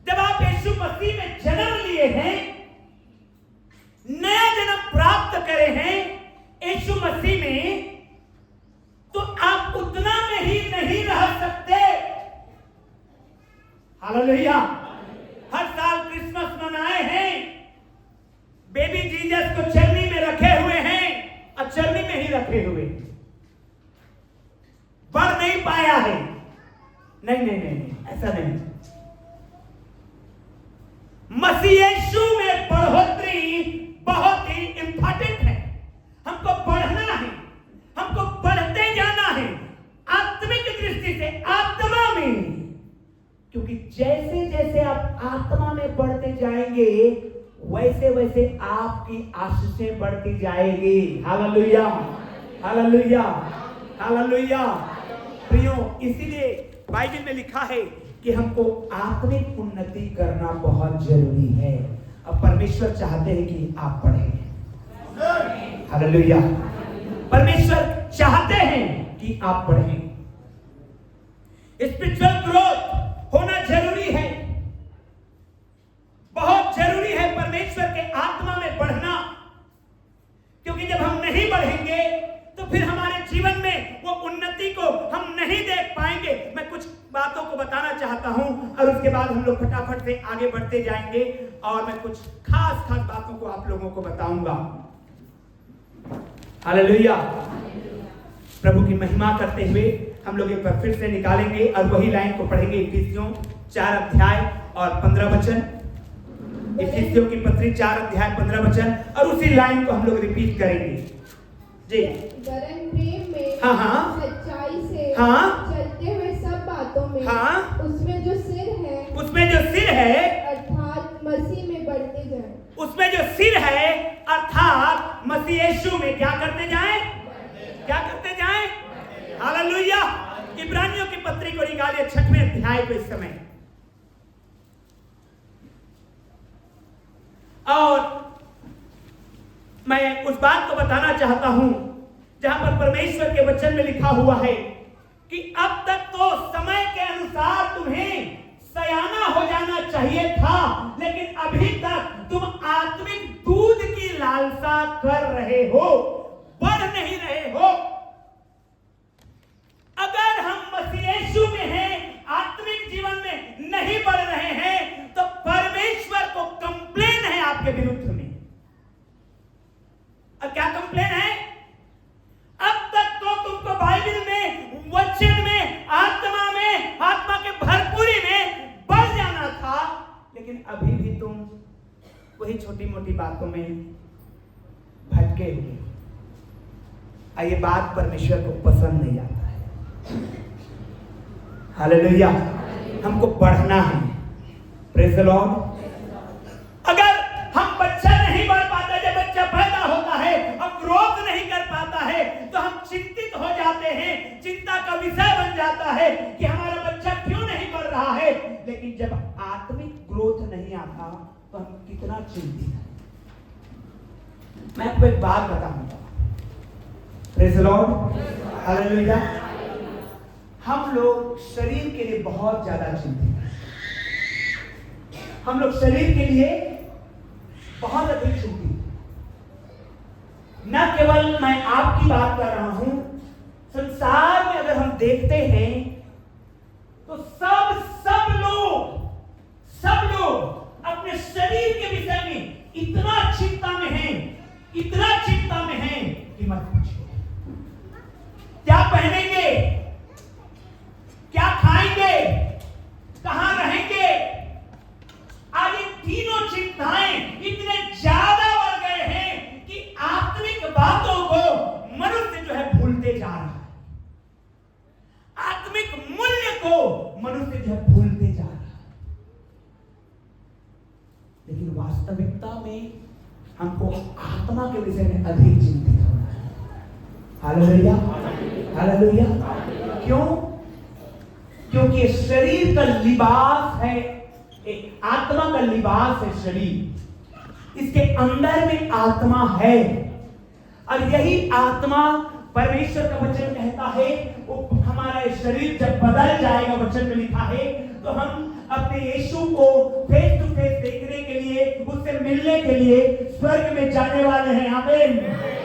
जब आप यीशु मसीह में जन्म लिए हैं, नया जन्म प्राप्त करे हैं यीशु मसीह में, तो आप उतना में ही नहीं रह सकते। हालेलुया। हर साल क्रिसमस मनाए हैं, बेबी जीसस को चरनी में रखे हुए हैं और चरनी में ही रखे हुए, बढ़ नहीं पाया है। नहीं नहीं नहीं, नहीं ऐसा नहीं। मसीह यीशु में बढ़ोतरी बहुत ही इंपॉर्टेंट है। हमको बढ़ना है, हमको बढ़ते जाना है आत्मिक दृष्टि से, आत्मा में। क्योंकि जैसे जैसे आप आत्मा में बढ़ते जाएंगे, वैसे वैसे आपकी आशीषें बढ़ती जाएगी। Hallelujah hallelujah hallelujah. प्रियो, इसीलिए बाइबल में लिखा है कि हमको आत्मिक उन्नति करना बहुत जरूरी है। अब परमेश्वर चाहते हैं कि आप पढ़ें। हालेलुया। परमेश्वर चाहते हैं कि आप पढ़ें। स्पिरिचुअल ग्रोथ होना जरूरी है, बहुत जरूरी है परमेश्वर के आत्मा में बढ़ना। क्योंकि जब हम नहीं बढ़ेंगे तो फिर हमारे जीवन में वो उन्नति को हम नहीं देख पाएंगे। मैं कुछ बातों को बताना चाहता हूं और उसके बाद हम लोग फटाफट से आगे बढ़ते जाएंगे और मैं कुछ खास बातों को आप लोगों को बताऊंगा। हालेलुया। प्रभु की महिमा करते हुए हम लोग एक बार फिर से निकालेंगे और वही लाइन को पढ़ेंगे। इफिसियों 4 अध्याय और 15 वचन। इफिसियों की पत्री 4 अध्याय 15 वचन, और उसी लाइन को हम लोग रिपीट करेंगे जी। वरन प्रेम में हाँ। सच्चाई से हाँ। चलते हुए सब बातों में हाँ। उसमें जो सिर है अर्थात मसीह में बढ़ते जाएं। उसमें जो सिर है अर्थात मसीह यीशु में क्या करते जाएं? क्या करते जाएं? हालेलुया। इब्रानियों की पत्री को निकालिए 6वें अध्याय को इस समय, और मैं उस बात को बताना चाहता हूं जहां पर परमेश्वर के वचन में लिखा हुआ है कि अब तक तो समय के अनुसार तुम्हें सयाना हो जाना चाहिए था, लेकिन अभी तक तुम आत्मिक दूध की लालसा कर रहे हो, बढ़ नहीं रहे हो। अगर हम मसीह यीशु में हैं, आत्मिक जीवन में नहीं बढ़ रहे हैं, तो परमेश्वर को कंप्लेन है आपके विरुद्ध में। और क्या कंप्लेन है? अब तक तो तुमको बाइबल में, वचन में, आत्मा के भरपूरी में बढ़ जाना था, लेकिन अभी भी तुम वही छोटी मोटी बातों में भटके हुए। ये बात परमेश्वर को पसंद नहीं आता है। हालेलुया। हमको बढ़ना है। Praise the Lord. अगर हम बच्चा नहीं बढ़ पाता, जब बच्चा पैदा होता है और ग्रोथ नहीं कर पाता है, तो हम चिंतित हो जाते हैं, चिंता का विषय बन जाता है कि हमारा बच्चा क्यों नहीं बढ़ रहा है। लेकिन जब आत्मिक ग्रोथ नहीं आता तो हम कितना चिंतित हैं। मैं आपको एक बात बताऊंगा। Praise the Lord. हालेलुया। हम लोग शरीर के लिए बहुत ज्यादा चिंतित हैं। हम लोग शरीर के लिए बहुत अधिक चिंतित हैं। न केवल मैं आपकी बात कर रहा हूं, संसार में अगर हम देखते हैं तो सब लोग अपने शरीर के विषय में इतना चिंता में हैं कि मत पूछिए। क्या पहनेंगे, क्या खाएंगे, कहां रहेंगे, आज ये तीनों चिंताएं इतने ज्यादा बढ़ गए हैं कि आत्मिक बातों को मनुष्य जो है भूलते जा रहा है। आत्मिक मूल्य को मनुष्य जो है भूलते जा रहा है। लेकिन वास्तविकता में हमको आत्मा के विषय में अधिक चिंतित होना है। हालेलुया। हालेलुया। क्यों? क्योंकि शरीर का लिबास है, एक आत्मा का लिबास है शरीर। इसके अंदर में आत्मा है, और यही आत्मा परमेश्वर का वचन कहता है वो हमारा शरीर जब बदल जाएगा, वचन में लिखा है, तो हम अपने यीशु को फेस टू फेस देखने के लिए, उससे मिलने के लिए स्वर्ग में जाने वाले हैं। आमीन।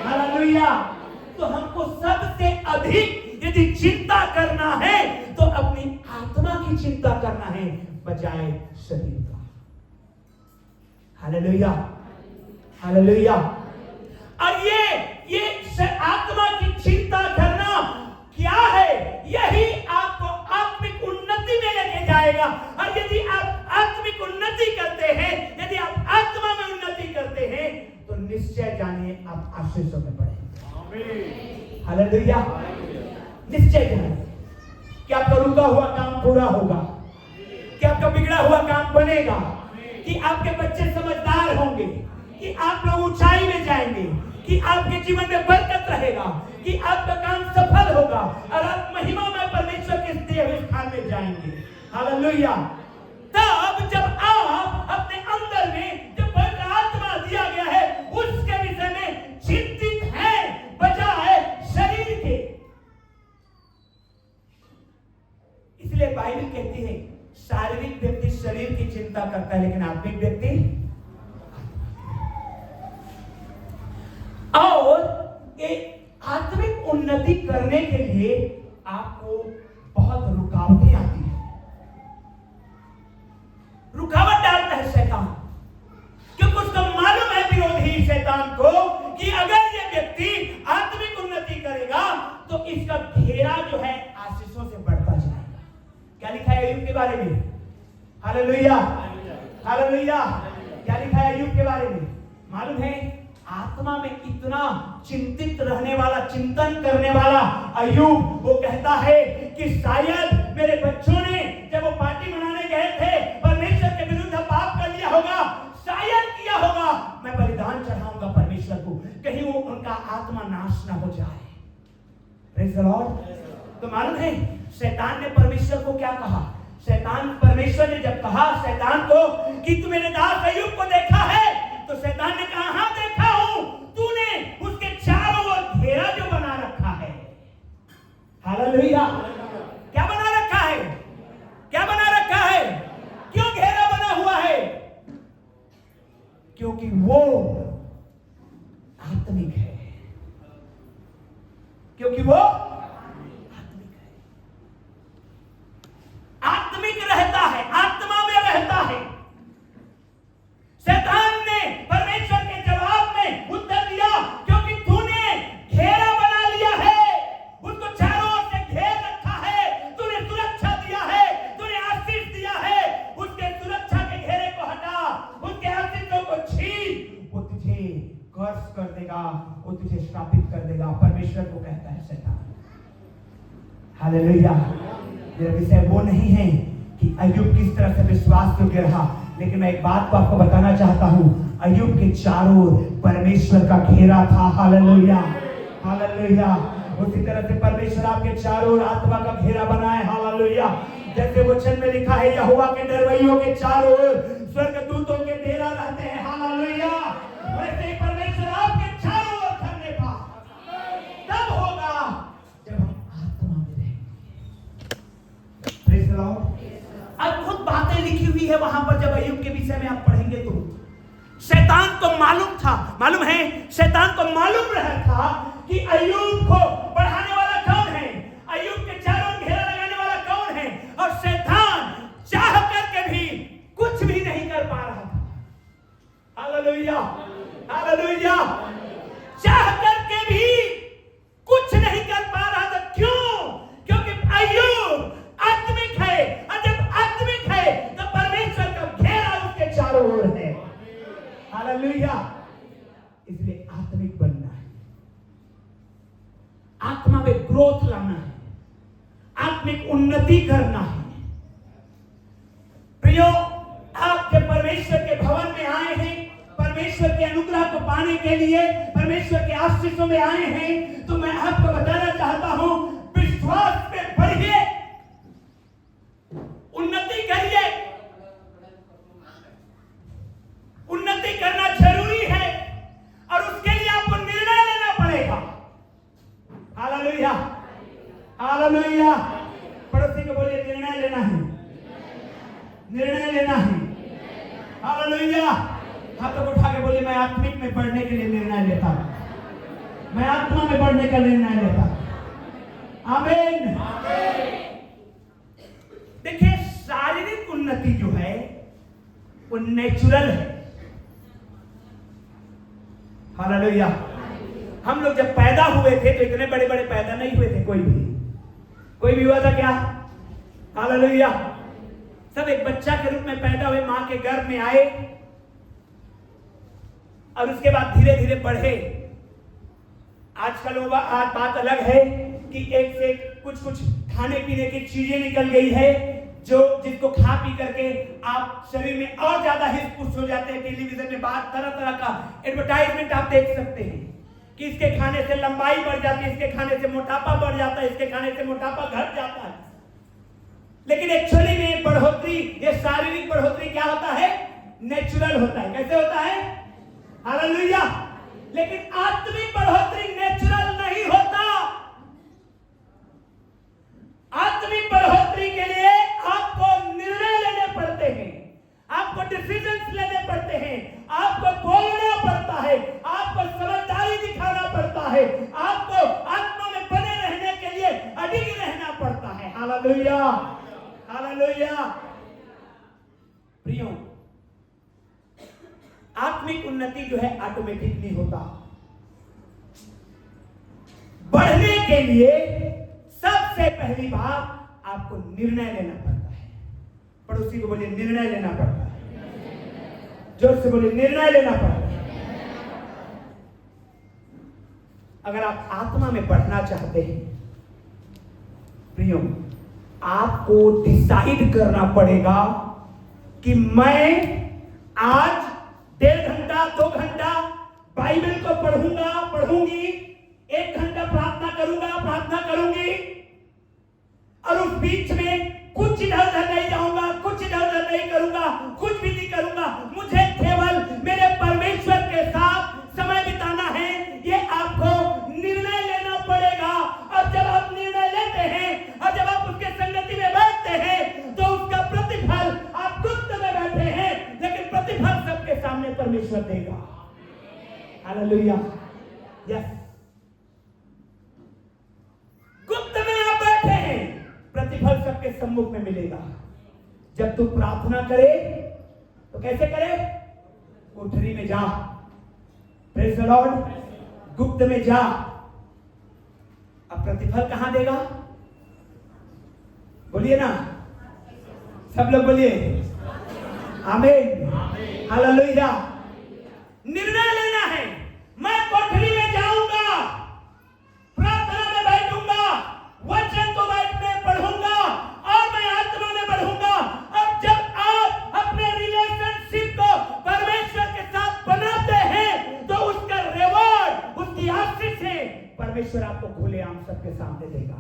हालेलुया। तो हमको सबसे अधिक यदि चिंता करना है तो अपनी आत्मा की चिंता करना है, बजाय शरीर का। हालेलुया। हालेलुया। और ये आत्मा की चिंता करना क्या है? यही आपको आत्मिक उन्नति में लेके जाएगा। और यदि आप आत्मिक उन्नति करते हैं, यदि आप आत्मा में उन्नति करते हैं, तो निश्चय जानिए आप आशीषों में बढ़ेंगे। हालेलुया। निश्चय जानिए कि आपका रुका हुआ काम पूरा होगा, कि आपका बिगड़ा हुआ काम बनेगा, कि आपके बच्चे समझदार होंगे, कि आप लोग ऊंचाई में जाएंगे, कि आपके जीवन में बरकत रहेगा, कि आपका काम सफल होगा और आप महिमा में परमेश्वर के दिए हुए स्थान में जाएंगे। हालेलुया। तब जब आप अपने अंदर में जो पवित्र आत्मा दिया गया है उसके विषय में चिंतित हैं, बजाय शरीर के। इसलिए बाइबल कहती है शारीरिक व्यक्ति शरीर की चिंता करता है, लेकिन आत्मिक व्यक्ति। और ये आत्मिक उन्नति करने के लिए आपको बहुत रुकावटें आती हैं। रुकावट डालता है शैतान, क्योंकि उसको मालूम है विरोधी शैतान को कि अगर ये व्यक्ति आत्मिक उन्नति करेगा तो इसका हालेलुया, हालेलुया। क्या लिखा है अय्यूब के बारे में मालूम है? आत्मा में इतना चिंतित रहने वाला, चिंतन करने वाला अय्यूब वो कहता है कि शायद मेरे बच्चों ने जब वो पार्टी मनाने गए थे परमेश्वर के विरुद्ध पाप कर लिया होगा, शायद किया होगा, मैं बलिदान चढ़ाऊंगा परमेश्वर को, कहीं वो उनका आत्मा नाश ना हो जाए। Praise the Lord. तो मालूम है शैतान ने परमेश्वर को क्या कहा? शैतान, परमेश्वर ने जब कहा शैतान को कि तू मेरे दास अय्यूब को देखा है, तो शैतान ने कहा हाँ देखा हूं, तूने उसके चारों ओर घेरा जो बना रखा है। हालेलुया। क्या बना रखा है? क्या बना रखा है? क्यों घेरा बना हुआ है? क्योंकि वो आत्मिक है, क्योंकि वो आत्मिक है, आत्मिक रहता है, आत्मा में रहता है। शैतान ने परमेश्वर के जवाब में उत्तर दिया क्योंकि तूने घेरा बना लिया है, उसको चारों ओर से घेर रखा है, तूने सुरक्षा दिया है, तूने आशीष दिया है, उसके सुरक्षा के घेरे को हटा, उसके आशीषों को छीन, वो तुझे कर्स कर देगा, वो तुझे श्रापित कर देगा। परमेश्वर को कहता है शैतान। हालेलुया। मेरा विषय वो नहीं है कि अय्यूब किस तरह से विश्वास योग्य रहा, लेकिन मैं एक बात को आपको बताना चाहता हूं, अय्यूब के चारों ओर परमेश्वर का घेरा था। Hallelujah, hallelujah. उसी तरह से परमेश्वर आपके चारों ओर आत्मा का घेरा बनाए। हालेलुया। जैसे वचन में लिखा है यहोवा के डरवैयों के चारों ओर स्वर्गदूतों के डेरा रहते हैं। हालेलुया। वैसे ही परमेश्वर आपके चारों ओर करने का तब होगा जब हम आत्मा में रहेंगे। Praise the Lord. अद्भुत बातें लिखी हुई है वहां पर, जब अय्यूब के विषय में आप पढ़ेंगे तो शैतान को मालूम था, मालूम है शैतान को मालूम रहा था कि अय्यूब को बढ़ाने वाला कौन है, अय्यूब के चारों ओर घेरा लगाने वाला कौन है, और शैतान चाह करके भी कुछ भी नहीं कर पा रहा था। Hallelujah, hallelujah. चाह करके भी कुछ नहीं कर पा रहा था। क्यों? क्योंकि अय्यूब आत्मिक है, और जब आत्मिक है तो परमेश्वर का घेरा उसके चारों ओर है। हालेलुया। इसलिए आत्मिक बनना है, आत्मा में ग्रोथ लाना है, आत्मिक उन्नति करना है। प्रियो, आप जब परमेश्वर के भवन में आए हैं, परमेश्वर के अनुग्रह को पाने के लिए, परमेश्वर के आशीषों में आए हैं, तो मैं आपको बताना चाहता हूं, विश्वास में बढ़िए, उन्नति करिए। उन्नति करना जरूरी है और उसके लिए आपको निर्णय लेना पड़ेगा। Hallelujah, hallelujah. पड़ोसी को बोलिए निर्णय लेना है, निर्णय लेना है। हालेलुया। हाथों को उठा के बोलिए मैं आत्मिक में बढ़ने के लिए निर्णय लेता हूं, मैं आत्मा में बढ़ने का निर्णय लेता हूं। आमीन। देखिए, शारीरिक उन्नति जो है वो नेचुरल है। हालेलुया। हम लोग जब पैदा हुए थे तो इतने बड़े बड़े पैदा नहीं हुए थे, कोई भी हुआ था क्या? हालेलुया। सब एक बच्चा के रूप में पैदा हुए, मां के गर्भ में आए और उसके बाद धीरे धीरे बढ़े। आजकल आज बात अलग है कि एक से कुछ खाने पीने की चीजें निकल गई है, जो जिसको खा पी करके आप शरीर में और ज्यादा हित पुष्ट हो जाते हैं। टेलीविजन में बात तरह तरह का एडवर्टाइजमेंट आप देख सकते हैं कि इसके खाने से लंबाई बढ़ जाती है, इसके खाने से मोटापा बढ़ जाता है, इसके खाने से मोटापा घट जाता है। लेकिन एक्चुअली में बढ़ोतरी, ये शारीरिक बढ़ोतरी क्या होता है? नेचुरल होता है। कैसे होता है? हालेलुया। लेकिन आत्मिक बढ़ोतरी नेचुरल नहीं होता। आत्मिक बढ़ोतरी के लिए आपको निर्णय लेने पड़ते हैं, आपको डिसीजंस लेने पड़ते हैं, आपको बोलना पड़ता है, आपको समझदारी दिखाना पड़ता है, आपको आत्मा में बने रहने के लिए अडिग रहना पड़ता है। Hallelujah, hallelujah. प्रियो, आत्मिक उन्नति जो है ऑटोमेटिक नहीं होता। बढ़ने के लिए सबसे पहली बात आपको निर्णय लेना पड़ता है। पड़ोसी को बोलिए निर्णय लेना पड़ता है। जोर से बोलिए निर्णय लेना पड़ता है। अगर आप आत्मा में बढ़ना चाहते हैं प्रियो, आपको डिसाइड करना पड़ेगा कि मैं आज 1.5 घंटा 2 घंटा बाइबल को पढ़ूंगी, 1 घंटा प्रार्थना करूंगी, और उस बीच में कुछ इधर उधर नहीं जाऊंगा, कुछ इधर उधर नहीं करूंगा, कुछ भी नहीं करूंगा। मुझे केवल मेरे परमेश्वर के साथ समय बिताना है। ये आपको निर्णय लेना पड़ेगा। और जब आप निर्णय लेते हैं और जब आप उसके संगति में बैठते हैं तो उसका प्रतिफल, आप गुप्त में बैठे हैं लेकिन प्रतिफल सबके सामने परमेश्वर देगा। हालेलुया। यस, गुप्त में आप बैठे हैं, प्रतिफल सबके सम्मुख में मिलेगा। जब तू प्रार्थना करे तो कैसे करे? कोठरी में जा, प्रेज़ द लॉर्ड, गुप्त में जा। अब प्रतिफल कहां देगा? बोलिए ना, सब लोग बोलिए आमीन, हालेलुया। निर्णय लेना है, मैं कोठरी में जाऊंगा, प्रार्थना में बैठूंगा, वचन को बैठने पढ़ूंगा और मैं आत्मा में बढ़ूंगा। अब जब आप अपने रिलेशनशिप को परमेश्वर के साथ बनाते हैं तो उसका रिवॉर्ड, उसकी आशीषें परमेश्वर आपको खुलेआम सबके सामने देगा।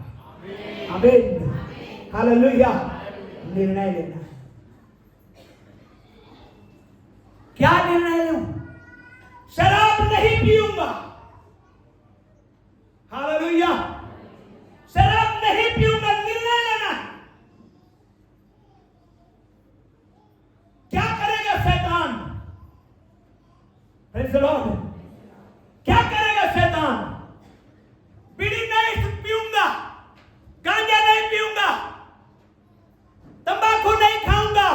आमीन, हालेलुया। निर्णय लेना है। क्या निर्णय लूं? शराब नहीं पीऊंगा। हालेलुया। शराब नहीं पीऊंगा, निर्णय लेना है। क्या करेगा शैतान? Praise the Lord. क्या करेगा शैतान? बीड़ी नहीं पीऊंगा, गांजा नहीं पीऊंगा, तंबाकू नहीं खाऊंगा,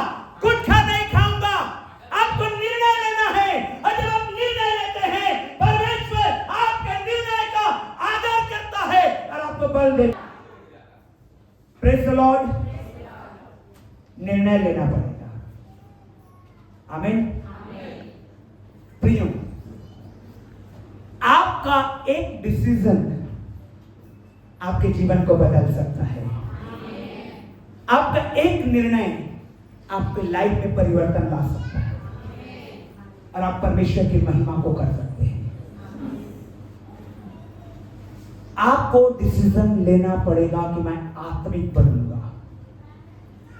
गुटखा नहीं खाऊंगा। आपको निर्णय लेना है और जब आप निर्णय लेते हैं परमेश्वर आपके निर्णय का आदर करता है और आपको बल देता है। Praise the Lord. निर्णय लेना पड़ेगा। आमीन। प्रियो, आपका एक डिसीजन आपके जीवन को बदल सकता है। आपका एक निर्णय आपके लाइफ में परिवर्तन ला सकता है और आप परमेश्वर की महिमा को कर सकते हैं। आपको डिसीजन लेना पड़ेगा कि मैं आत्मिक बनूंगा,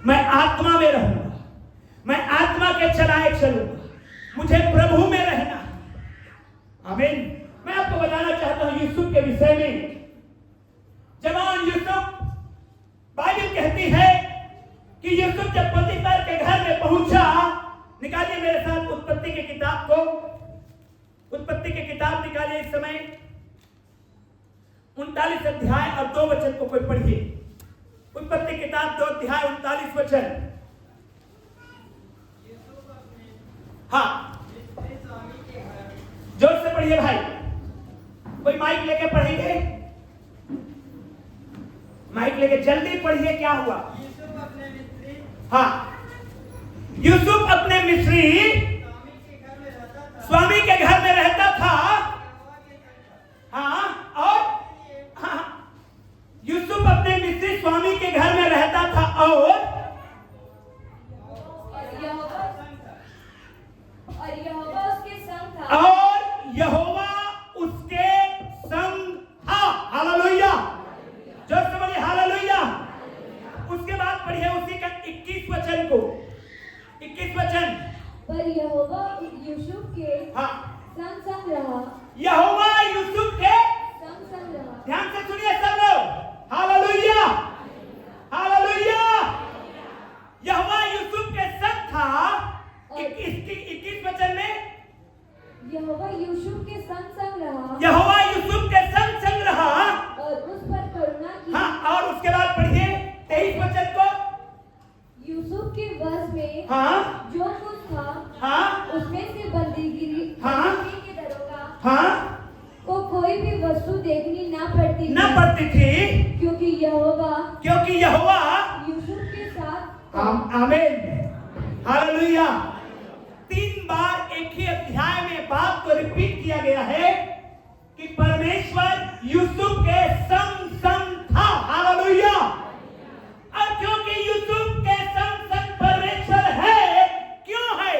मैं आत्मा में रहूंगा, मैं आत्मा के चलाए चलूंगा, मुझे प्रभु में रहना है। आमीन। मैं आपको बताना चाहता हूं यूसुफ के विषय में। जवान यूसुफ, बाइबल कहती है कि यूसुफ जब पोतीफर के घर में पहुंचा, निकालिए मेरे साथ उत्पत्ति की किताब को, उत्पत्ति की किताब निकालिए इस समय 39 अध्याय और 2 वचन को कोई पढ़िए। उत्पत्ति किताब 2 अध्याय 39 वचन। हाँ, जोर से पढ़िए भाई। कोई माइक लेके पढ़ेंगे? माइक लेके जल्दी पढ़िए। क्या हुआ? हाँ, यूसुफ अपने मिस्री स्वामी के घर में रहता था। हाँ, और हाँ, यूसुफ अपने मिस्री स्वामी के घर में रहता था और यहोवा उसके संग था। और यहोवा उसके संग था। हालेलुया। जोर से बोलिए हालेलुया। उसके बाद पढ़िए उसी का 21 वचन को। 21 वचन। पर यहोवा यूसुफ के हाँ, संग रहा। यहोवा यूसुफ के संग रहा। ध्यान से सुनिए सब लोग। Hallelujah, hallelujah. यहोवा यूसुफ के संग था। 21 वचन में यहोवा यूसुफ के संग रहा। यहोवा यूसुफ के संग रहा और उस पर करुणा की। हाँ, और उसके बाद पढ़िए 23 वचन को। यूसुफ के वश में हाँ, जो कुछ था, हाँ, उसमें से बंदीगिरी हाँ, के दरोगा हाँ, को कोई भी वस्तु देखनी ना पड़ती थी क्योंकि यहोवा क्योंकि यहोवा यूसुफ के साथ। आमीन। एक ही अध्याय में बात को रिपीट किया गया है कि परमेश्वर यूसुफ के संग संग था। हालेलुया। और क्योंकि यूसुफ के संग संग परमेश्वर है, क्यों है,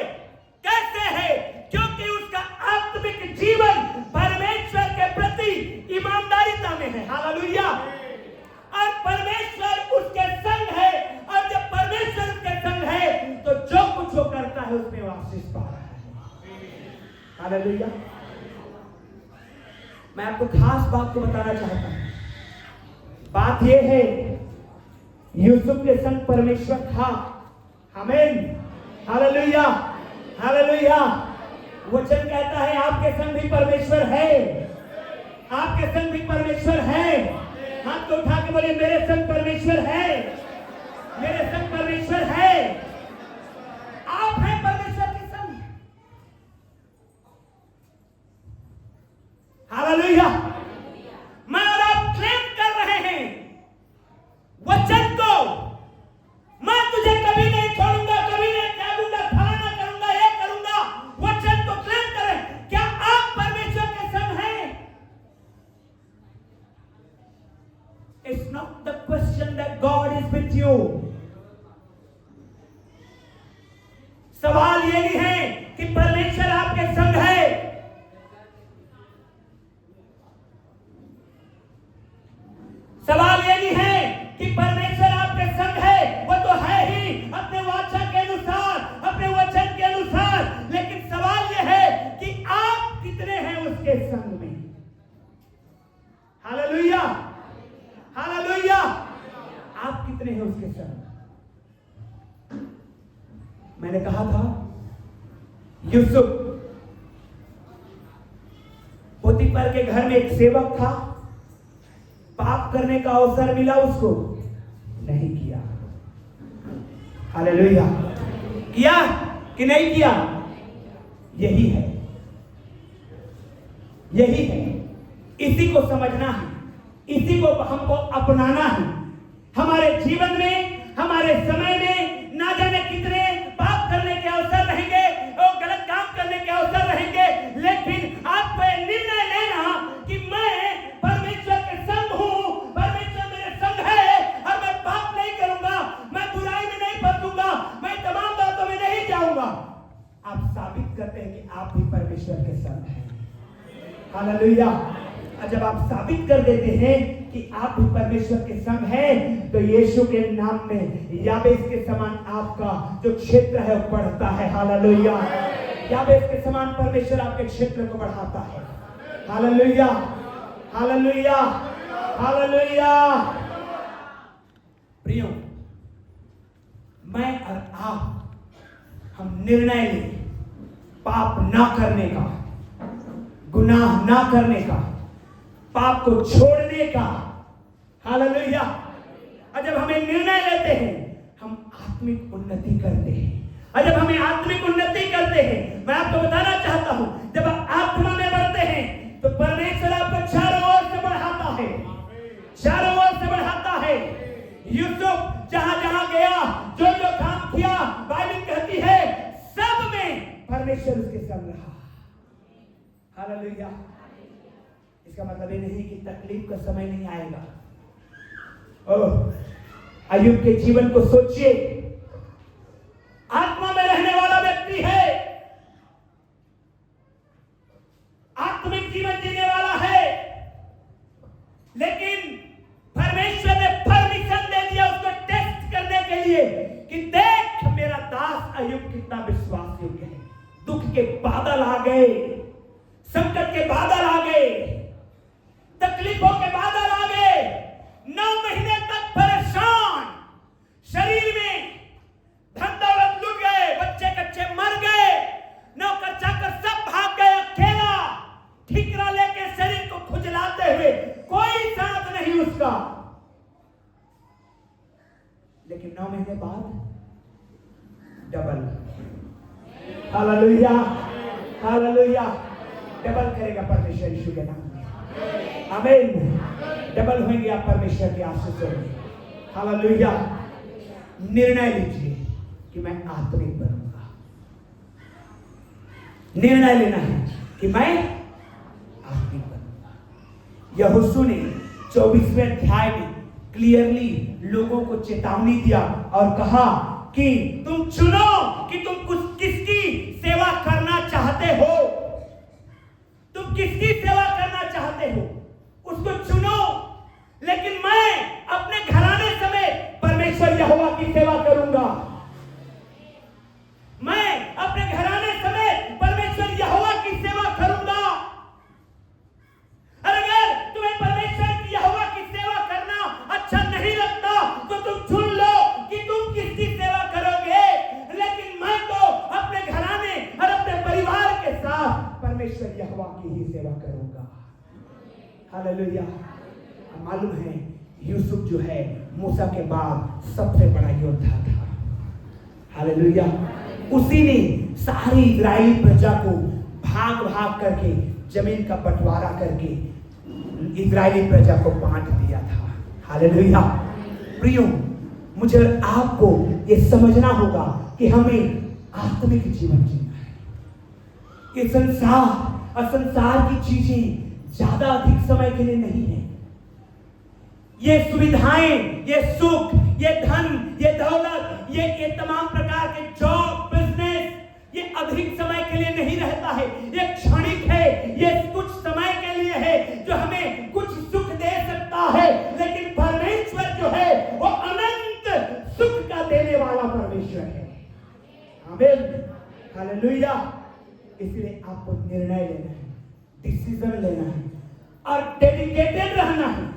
कैसे है? क्योंकि उसका आत्मिक जीवन परमेश्वर के प्रति ईमानदारिता में है। हालेलुया। और परमेश्वर उसके संग है, और जब परमेश्वर उसके संग है तो जो कुछ वो करता है उसमें वो आशीष पा रहा है। हालेलुया। मैं आपको खास बात को बताना चाहता हूं। बात यह है, यूसुफ के संग परमेश्वर था। आमीन। हालेलुया। हालेलुया। वचन कहता है आपके संग भी परमेश्वर है। आपके संग भी परमेश्वर है। हाथ को उठा के बोलिए, मेरे संग परमेश्वर है। मेरे संग परमेश्वर है। आप हैं परमेश्वर के संग। हालेलुया। मैं और आप क्लेम कर रहे हैं वचन को, मैं तुझे कभी नहीं छोड़ूंगा, कभी नहीं त्यागूंगा, फलाना करूंगा, ये करूंगा। वचन को क्लेम करें। क्या आप परमेश्वर के संग हैं? It's not the question that God is with you. सवाल ये नहीं है कि परमेश्वर आपके संग है। सवाल ये नहीं है कि परमेश्वर आपके संग है, वो तो है ही अपने वाचा के अनुसार, अपने वचन के अनुसार। लेकिन सवाल ये है कि आप कितने हैं उसके संग में। हालेलुया। हालेलुया। आप कितने हैं उसके संग? मैंने कहा था यूसुफ पोतीफर के घर में एक सेवक था। पाप करने का अवसर मिला उसको, नहीं किया। हालेलुया। किया कि नहीं किया? यही है, यही है। इसी को समझना है, इसी को हमको अपनाना है। हमारे जीवन में, हमारे समय में ना जाने कितने पाप करने के अवसर रहेंगे और गलत काम करने के अवसर रहेंगे, लेकिन आपको निर्णय लेना कि मैं परमेश्वर के संग हूं, परमेश्वर मेरे संग है और मैं पाप नहीं करूंगा, मैं बुराई में नहीं फंसूंगा, मैं तमाम बातों में नहीं जाऊंगा। आप साबित करते हैं कि आप भी परमेश्वर के संग हैं। हालेलुया। और जब आप साबित कर देते हैं कि आप भी परमेश्वर के संग हैं, तो यीशु के नाम में याबेस के समान आपका जो क्षेत्र है वो बढ़ता है। हालेलुया। याबेस के समान परमेश्वर आपके क्षेत्र को बढ़ाता है। हालेलुया। हालेलुया। हालेलुया। प्रियो, मैं और आप, हम निर्णय लें पाप ना करने का, गुनाह ना करने का, पाप को छोड़ने का। हालेलुया। और जब हमें निर्णय लेते हैं, हम आत्मिक उन्नति करते हैं। और जब हमें आत्मिक उन्नति करते हैं, मैं आपको बताना चाहता हूं, जब आप आत्मा में बढ़ते हैं तो परमेश्वर आपको चारों ओर से बढ़ाता है, चारों ओर से बढ़ाता है। यूसुफ जहां जहां गया, जो जो काम किया, बाइबल कहती है सब में परमेश्वर उसके संग रहा। हालेलुया। इसका मतलब ये नहीं कि तकलीफ का समय नहीं आएगा। अय्यूब के जीवन को सोचिए, आत्मा में रहने वाला व्यक्ति है, आत्मिक जीवन जीने वाला है, लेकिन परमेश्वर ने परमिशन दे दिया उसको टेस्ट करने के लिए कि देख मेरा दास अय्यूब कितना विश्वास योग्य है। दुख के बादल आ गए, संकट के बादल आ गए, तकलीफों के बादल आ गए, 9 महीने तक परेशान, शरीर में धन दौलत लुट गए, बच्चे कच्चे मर गए, नौकर चाकर सब भाग गए, अकेला ठिकरा लेके शरीर को खुजलाते हुए, कोई साथ नहीं उसका। लेकिन 9 महीने बाद डबल। हालेलुया। हालेलुया। डबल करेगा परमेश्वर यीशु के नाम में। आमीन। डबल होंगे आप परमेश्वर की आशीषों में। हालेलुया। निर्णय लीजिए कि मैं आत्मिक बनूंगा। निर्णय लेना है कि मैं आत्मिक बनूंगा। यहोशू ने 24वें अध्याय में क्लियरली लोगों को चेतावनी दिया और कहा कि तुम चुनो कि तुम किसकी सेवा करना चाहते हो। तुम किसकी सेवा करना चाहते हो उसको चुनो। लेकिन मैं अपने घराने समेत परमेश्वर यहोवा की सेवा करूंगा। मैं अपने घराने समेत परमेश्वर यहोवा की सेवा करूंगा। और अगर तुम्हें परमेश्वर यहोवा की सेवा करना अच्छा नहीं लगता तो तुम चुन लो कि तुम किसकी सेवा करोगे। लेकिन मैं तो अपने घराने और अपने परिवार के साथ परमेश्वर यहोवा की ही सेवा करूंगा। हालेलुया। मालूम है यूसुफ जो है मूसा के बाद सबसे बड़ा योद्धा था। हालेलुया। उसी ने सारी इजराइली प्रजा को भाग भाग करके जमीन का बंटवारा करके इजराइली प्रजा को बांट दिया था। हालेलुया। प्रियो, मुझे आपको ये समझना होगा कि हमें आत्मिक जीवन जीना है। ये संसार और संसार की चीजें ज्यादा अधिक समय के लिए नहीं है। ये सुविधाएं, ये सुख, ये धन, ये दौलत, ये तमाम प्रकार के जॉब, बिजनेस, ये अधिक समय के लिए नहीं रहता है। ये क्षणिक है, ये कुछ समय के लिए है जो हमें कुछ सुख दे सकता है। लेकिन परमेश्वर जो है वो अनंत सुख का देने वाला परमेश्वर है। आमीन। हालेलुया। इसलिए आपको निर्णय लेना है, डिसीजन लेना है और डेडिकेटेड रहना है।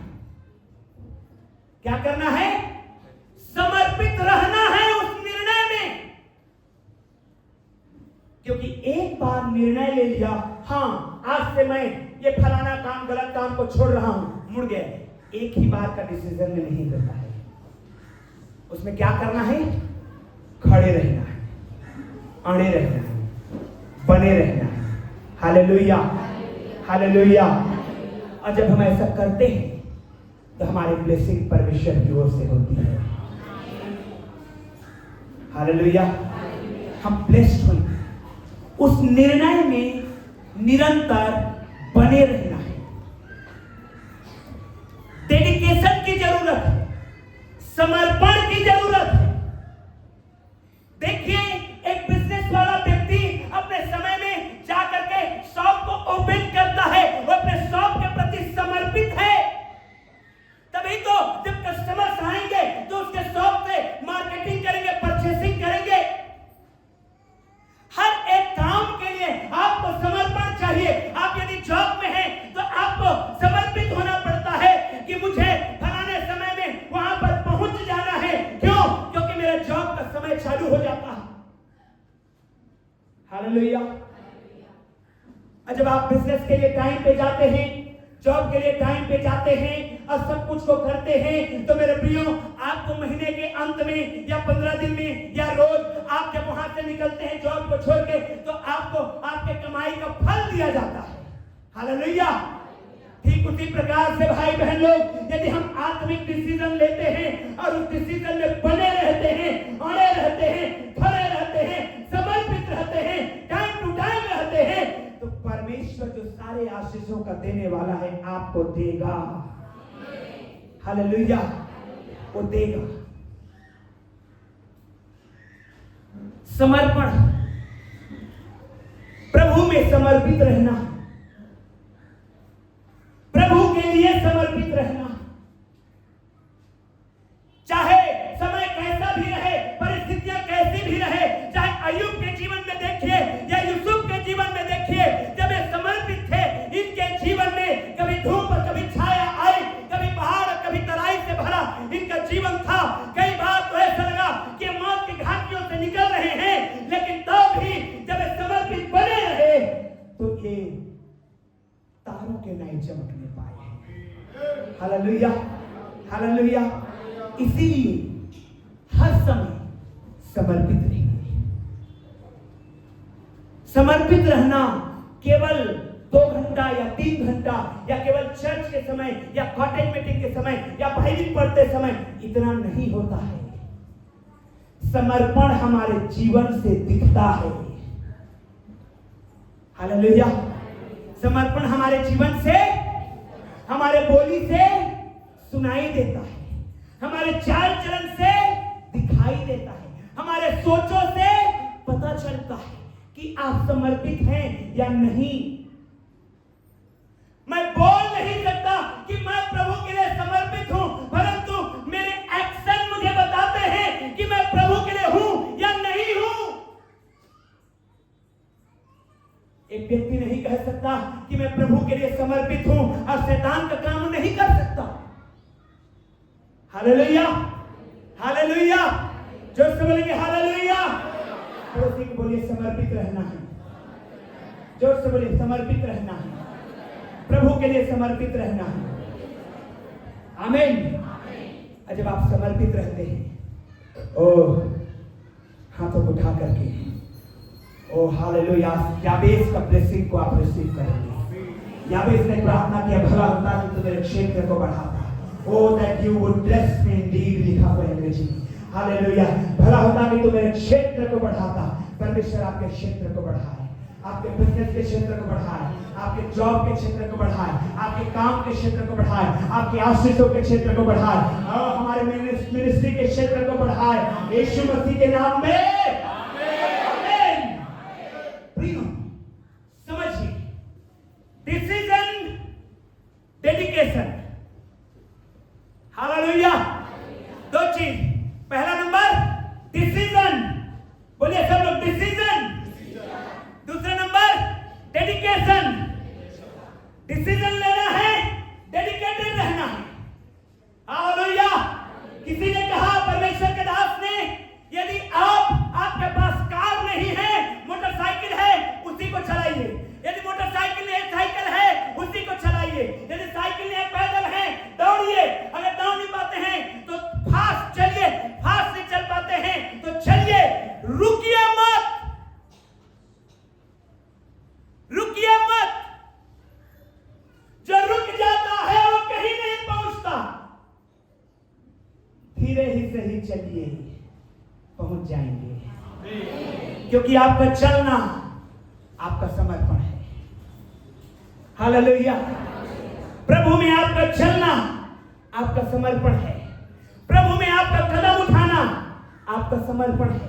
क्या करना है? समर्पित रहना है उस निर्णय में। क्योंकि एक बार निर्णय ले लिया, हाँ आज से मैं ये फलाना काम, गलत काम को छोड़ रहा हूं, मुड़ गए, एक ही बार का डिसीजन में नहीं करता है। उसमें क्या करना है? खड़े रहना है, अड़े रहना है, बने रहना है। Hallelujah, hallelujah. और जब हम ऐसा करते हैं तो हमारी ब्लेसिंग परमेश्वर की ओर से होती है। हालेलुया। हम ब्लेस्ड हुए। उस निर्णय में निरंतर बने रहना है। डेडिकेशन की जरूरत है, समर्पण की जरूरत है। देखिए, एक बिजनेस वाला व्यक्ति अपने समय में जाकर के शॉप को ओपन करता है, वो अपने शॉप के प्रति समर्पित है। तभी तो जब कस्टमर्स आएंगे तो उसके शॉप से मार्केटिंग करेंगे, परचेसिंग करेंगे। हर एक काम के लिए आपको समर्पण चाहिए। आप यदि जॉब में हैं तो आपको समर्पित होना पड़ता है कि मुझे फलाने समय में वहां पर पहुंच जाना है। क्यों? क्योंकि मेरा जॉब का समय चालू हो जाता है। हालेलुया। जब आप बिजनेस के लिए टाइम पे जाते हैं, जॉब के लिए टाइम पे जाते हैं और सब कुछ को करते हैं, तो मेरे प्रियो, आपको महीने के अंत में या 15 दिन में या रोज आप जब वहां से निकलते हैं जॉब को छोड़ के, तो आपको आपके कमाई का फल दिया जाता है। हालेलुया। ठीक उसी प्रकार से भाई बहन लोग, यदि हम आत्मिक डिसीजन लेते हैं और उस डिसीजन में बने रहते हैं, अड़े रहते हैं, खड़े रहते हैं, समर्पित रहते हैं, टाइम टू टाइम रहते हैं, तो परमेश्वर जो सारे आशीषों का देने वाला है आपको देगा। हालेलुया। वो देगा। समर्पण, प्रभु में समर्पित रहना, प्रभु के लिए समर्पित रहना। चाहे समय कैसा भी रहे, परिस्थितियां कैसी भी रहे, चाहे अय्यूब के जीवन में देखिए या यूसुफ के जीवन में देखिए, जब ये समर्पित थे, इनके जीवन में कभी धूप और कभी छाया आई, कभी पहाड़ और कभी तराई से भरा इनका जीवन था। कई बार तो ऐसा लगा कि मौत की घाटियों से निकल रहे हैं, लेकिन तब भी जब ये समर्पित बने रहे तो ये तारों के नए चमकने पाए। Hallelujah, hallelujah. इसीलिए हर समय समर्पित रहिए। समर्पित रहना केवल 2 घंटा या 3 घंटा या केवल चर्च के समय या कॉटेज मीटिंग के समय या बाइबल पढ़ते समय इतना नहीं होता है। समर्पण हमारे जीवन से दिखता है। हालेलुया। समर्पण हमारे जीवन से, हमारे बोली से सुनाई देता है, हमारे चाल चलन से दिखाई देता है, हमारे सोचों से पता चलता है कि आप समर्पित हैं या नहीं। मैं बोल नहीं सकता कि मैं प्रभु के लिए समर्पित हूं, परंतु मेरे एक्शन मुझे बताते हैं कि मैं प्रभु के लिए हूं या नहीं हूं। एक व्यक्ति नहीं कह सकता कि मैं प्रभु के लिए समर्पित हूं और शैतान का काम नहीं कर सकता। Hallelujah, hallelujah. जोर से बोलेंगे हालेलुया। पड़ोसी को बोलिए समर्पित रहना है। जोर से बोलिए समर्पित रहना है, प्रभु के लिए समर्पित रहना है। आमीन। और जब आप समर्पित रहते हैं, ओ हाथों को उठा करके, ओ हालेलुया, याबेस का ब्लेसिंग को आप रिसीव करेंगे। याबेस ने प्रार्थना किया, भला होता कि तू मेरे क्षेत्र को बढ़ाता। O that you would bless me indeed, लिखा हुआ है अंग्रेजी में। हालेलुया। भला होता कि तू मेरे क्षेत्र को बढ़ाता। परमेश्वर आपके क्षेत्र को बढ़ाए, आपके बिजनेस के क्षेत्र को बढ़ाए, आपके जॉब के क्षेत्र को बढ़ाए, आपके काम के क्षेत्र को बढ़ाए, आपके आशीषों के क्षेत्र को बढ़ाए, और हमारे मिनिस्ट्री के क्षेत्र को बढ़ाए, यीशु मसीह के नाम में। आमीन। प्रियो, समझिए, डिसीजन, डेडिकेशन। हालेलुया। दो चीज, पहला नंबर डिसीजन, बोलिए सब लोग डिसीजन। दूसरा नंबर डेडिकेशन। डिसीजन लेना है, डेडिकेटेड रहना है। हालेलुया। किसी ने कहा, परमेश्वर के दास ने, यदि आपके पास कार नहीं है, मोटरसाइकिल है, उसी को चलाइए। यदि मोटरसाइकिल नहीं है, साइकिल है, उसी को चलाइए। यदि साइकिल नहीं है, पैदल है, दौड़िए। अगर दौड़ नहीं पाते हैं तो फास्ट चलिए, फास्ट नहीं चल पाते हैं तो चलिए, रुकिए मत, रुकिए मत। जो रुक जाता है वो कहीं नहीं पहुंचता। धीरे ही सही चलिए, पहुंच जाएंगे, क्योंकि आपका चलना आपका समर्पण है। हालेलुया। प्रभु में आपका चलना आपका समर्पण है। प्रभु में आपका कदम उठाना आपका समर्पण है।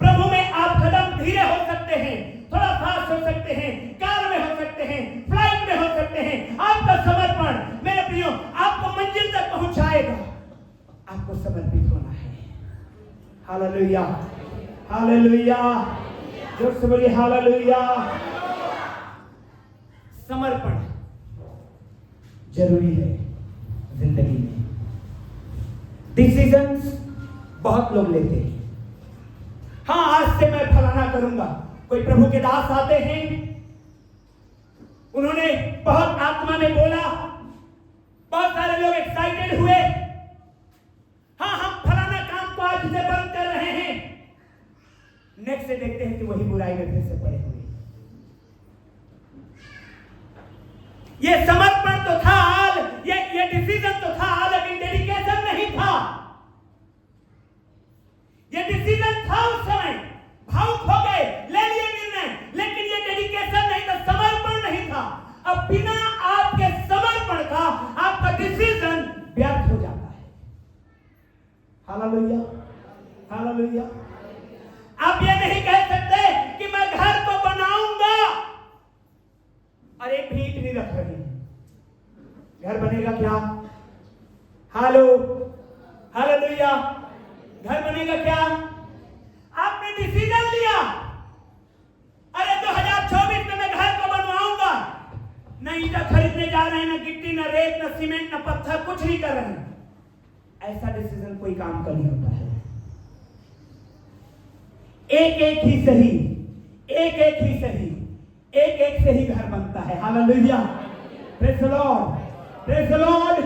प्रभु में आप कदम धीरे हो सकते हैं, थोड़ा फास्ट हो सकते हैं, कार में हो सकते हैं, फ्लाइट में हो सकते हैं। आपका समर्पण मेरे प्रियो आपको मंजिल तक पहुंचाएगा। आपको समर्पित होना है। Hallelujah, hallelujah. जोर से बोलिए हालेलुया। समर्पण जरूरी है जिंदगी में। डिसीजंस बहुत लोग लेते हैं। हाँ, आज से मैं फलाना करूंगा। कोई प्रभु के दास आते हैं, उन्होंने बहुत आत्मा में बोला, बहुत सारे लोग एक्साइटेड हुए, हाँ हम फलाना काम को आज से बंद कर रहे हैं। नेक्स्ट से देखते हैं कि वही बुराई में फिर से पड़े हुए। ये समर्पण तो था, ये डिसीजन तो था, लेकिन डेडिकेशन नहीं था। ये डिसीजन था उस समय, भावुक हो गए, ले लिए निर्णय, लेकिन ये डेडिकेशन नहीं था, समर्पण नहीं था। अब बिना आपके समर्पण का आपका डिसीजन व्यर्थ हो जाता है। Hallelujah, hallelujah. आप ये नहीं कह सकते कि मैं घर को बनाऊंगा और एक भी ईंट नहीं रख रही है, घर बनेगा क्या? हालो, हालेलुया। घर बनेगा क्या? आपने डिसीजन लिया, अरे 2024 में मैं घर को बनवाऊंगा। न ईंटा खरीदने जा रहे हैं, न गिट्टी, न रेत, न सीमेंट, न पत्थर, कुछ नहीं कर रहे हैं। ऐसा डिसीजन कोई काम का नहीं होता है। एक एक ही सही, एक एक ही सही, एक एक से ही घर बनता है। Hallelujah, praise the Lord, praise the Lord.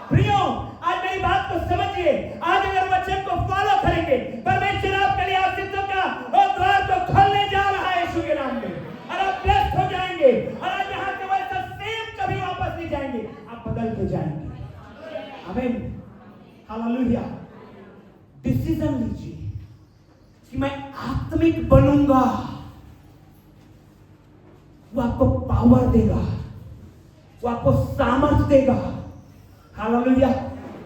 प्रियो, आज मेरी बात को समझिए। आज अगर वचन को फॉलो करेंगे, परमेश्वर आपके लिए आशीषों का और द्वार को खोलने जा रहा है यीशु के नाम में, और आप ब्लेस्ड हो जाएंगे। और आज यहाँ से वैसा सेम कभी वापस नहीं जाएंगे, आप बदल के जाएंगे। आमीन, हालेलुया। डिसीजन लीजिए कि मैं आत्मिक बनूंगा। वो आपको पावर देगा, वो आपको सामर्थ देगा। हालेलुया।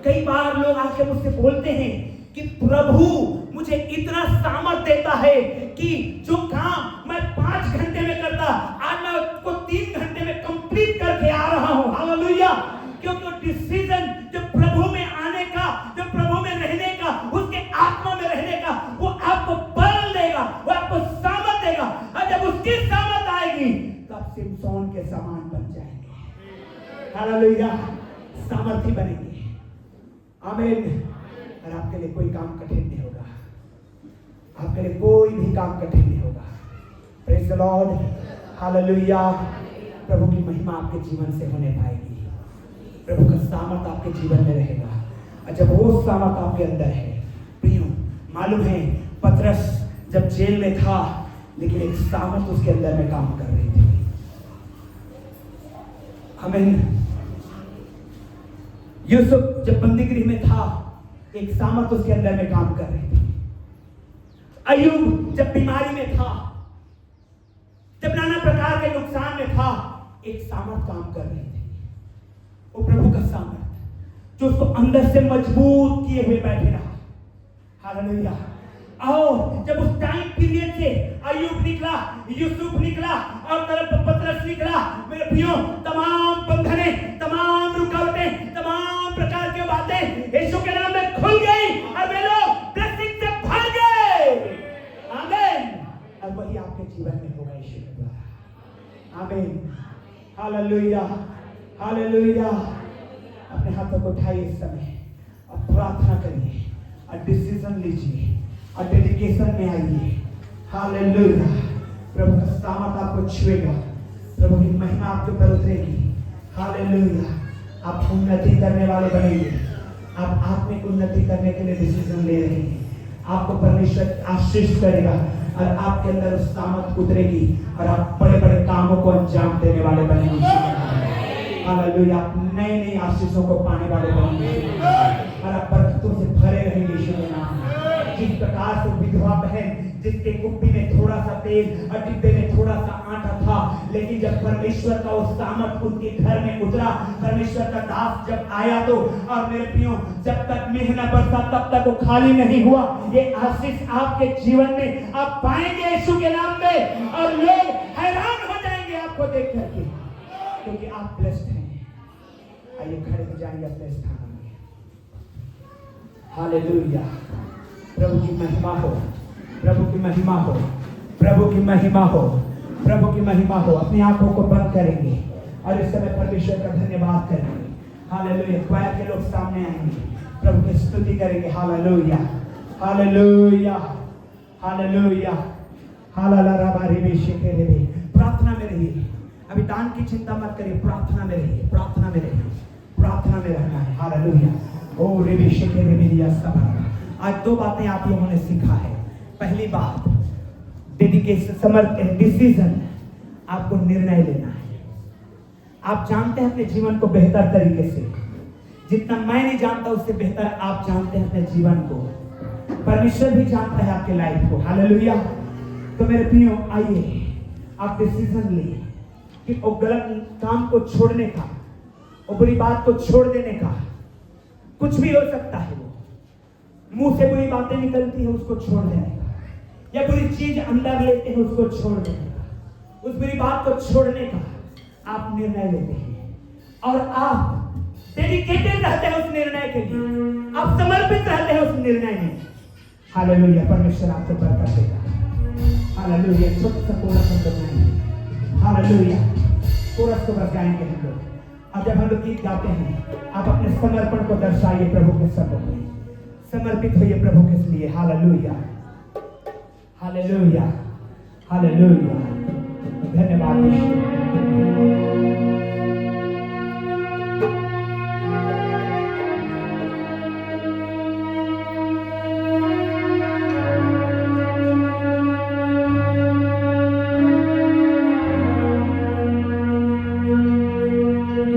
कई बार लोग आके मुझसे बोलते हैं कि प्रभु मुझे इतना सामर्थ देता है कि जो काम मैं 5 घंटे में करता, आज मैं उसको 3 घंटे में कंप्लीट करके आ रहा हूं। हालेलुया। क्योंकि डिसीजन जो प्रभु में आने का, जो प्रभु में रहने का, उसके आत्मा में रहने का, वो आपको बल देगा, वो आपको सामर्थ देगा। और जब उसकी सामर्थ आएगी तब सिमसोन के समान बन जाएंगे। हालेलुया। सामर्थी बनेंगे। आमीन। और आपके लिए कोई काम कठिन नहीं होगा, आपके लिए कोई भी काम कठिन नहीं होगा। Praise the Lord. हालेलुया। प्रभु की महिमा आपके जीवन से होने पाएगी, प्रभु का सामर्थ आपके जीवन में रहेगा। और जब वो सामर्थ आपके अंदर है, प्रियो, मालूम है पतरस जब जेल में था, लेकिन एक सामर्थ उसके अंदर में काम कर रही थी। आमीन। यूसुफ जब बंदीगृह में था, एक सामर्थ उसके अंदर में काम कर रही थी। अय्यूब जब बीमारी में था, जब नाना प्रकार के नुकसान में था, एक सामर्थ काम कर रही थी। वो प्रभु का सामर्थ जो उसको अंदर से मजबूत किए हुए बैठे रहा। हालेलुया। और जब उस टाइम पीरियड से अय्यूब निकला, यूसुफ निकला और तरफ पतरस निकला, मेरे प्रियो, तमाम बंधने, तमाम रुकावटें, तमाम प्रकार की बातें यीशु के नाम में खुल गई और वे लोग ब्लेसिंग से भर गए। आमीन। और वही आपके जीवन में होगा यीशु के द्वारा। आमीन। हालेलुया। हालेलुया। अपने हाथों को उठाइए इस समय और प्रार्थना करिए और डिसीजन लीजिए और डेडिकेशन में आइए। हालेलुया। प्रभु का सामर्थ आपको छुएगा, प्रभु की महिमा आपके ऊपर उतरेगी। हालेलुया। आप उन्नति करने वाले बनेंगे, आप आत्मिक उन्नति करने के लिए डिसीजन ले रहे हैं। आपको परमेश्वर आशीष करेगा और आपके अंदर उस सामर्थ उतरेगी और आप बड़े बड़े कामों को अंजाम देने वाले बनेंगे। हालेलुया। आप नए नए आशीषों को पाने वाले बनेंगे और आप बरकतों से भरे रहेंगे यीशु के नाम में। जिस प्रकार से विधवा बहन जिसके कुप्पी में थोड़ा सा तेल और डिब्बे में थोड़ा सा आटा था, लेकिन जब परमेश्वर का वो सामर्थ उनके घर में उतरा, परमेश्वर का दास जब आया तो, और मेरे प्रियो, जब तक मेघ न बरसा तब तक वो खाली नहीं हुआ। ये आशीष आपके जीवन में आप पाएंगे यीशु के नाम में और लोग हैरान हो जाएंगे आपको देख करके, क्योंकि आप ब्लेस्ड हैं। आइए खड़े हो जाएंगे अपने स्थान में। हालेलुया। प्रभु की महिमा हो, प्रभु की महिमा हो, प्रभु की महिमा हो, प्रभु की महिमा हो। अपनी आंखों को बंद करेंगे और इस समय परमेश्वर का धन्यवाद करेंगे। हालेलुया। क्वायर के लोग सामने आएंगे, प्रभु की स्तुति करेंगे। हालेलुया। हालेलुया। हालेलुया। हालेलुया। प्रार्थना में रहिए। अभी दान की चिंता मत करिए, प्रार्थना में रहिए, प्रार्थना में रहिए, प्रार्थना में रहना है। हालेलुया। ओ रेबी शेखे रेबिया सभा। आज 2 बातें आप लोगों ने सीखा है। पहली बात, डेडिकेशन, समर्पण, डिसीजन। आपको निर्णय लेना है। आप जानते हैं अपने जीवन को बेहतर तरीके से, जितना मैं नहीं जानता उससे बेहतर आप जानते हैं अपने जीवन को। परमेश्वर भी जानता है आपके लाइफ को। हालेलुया। तो मेरे प्रियो, आइए आप डिसीजन लिए कि वो गलत काम को छोड़ने का, वो बुरी बात को छोड़ देने का। कुछ भी हो सकता है, वो मुंह से बुरी बातें निकलती है, उसको छोड़ देने का, या बुरी चीज अंदर लेते हैं उसको छोड़ देने का, उस बुरी बात को छोड़ने का आप निर्णय लेते हैं और आप डेडिकेटेड रहते हैं उस निर्णय के लिए, आप समर्पित रहते हैं उस निर्णय में। हालेलुया। परमेश्वर आपको बरकत देगा। हालेलुया। छोटा सा कोरस हम गाएंगे। हालेलुया। कोरस को बस गाएंगे हम लोग। अब जब हम लोग गीत गाते हैं, आप अपने समर्पण को दर्शाइए प्रभु के सम्मुख में, समर्पित होइए प्रभु के लिए। हालेलुया। हालेलुया। हालेलुया। धन्यवाद यीशु।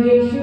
Thank you.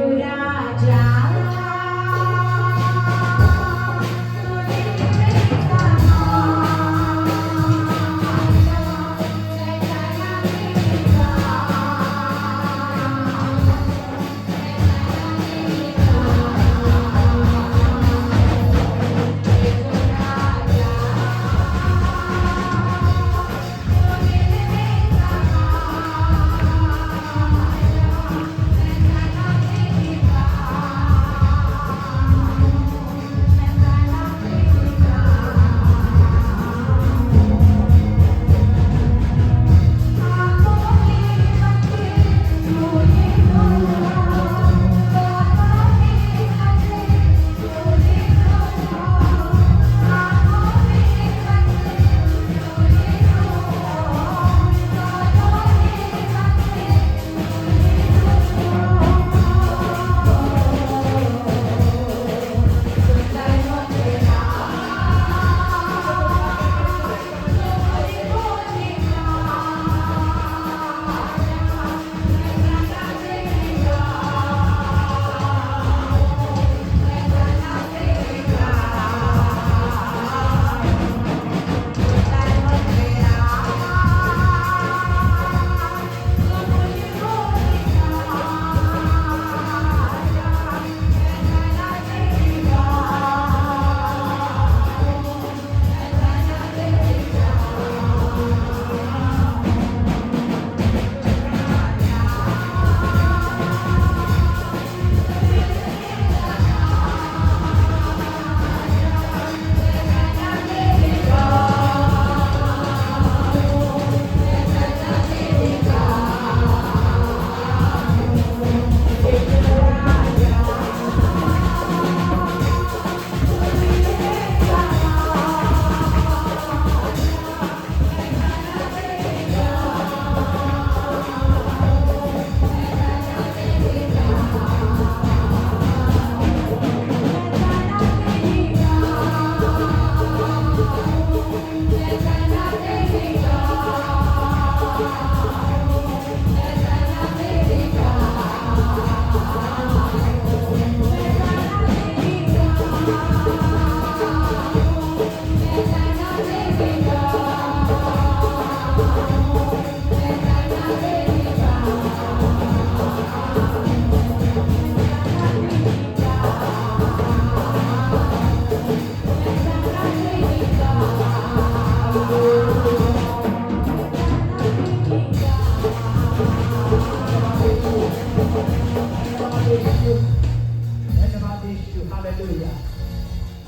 हालेलुया।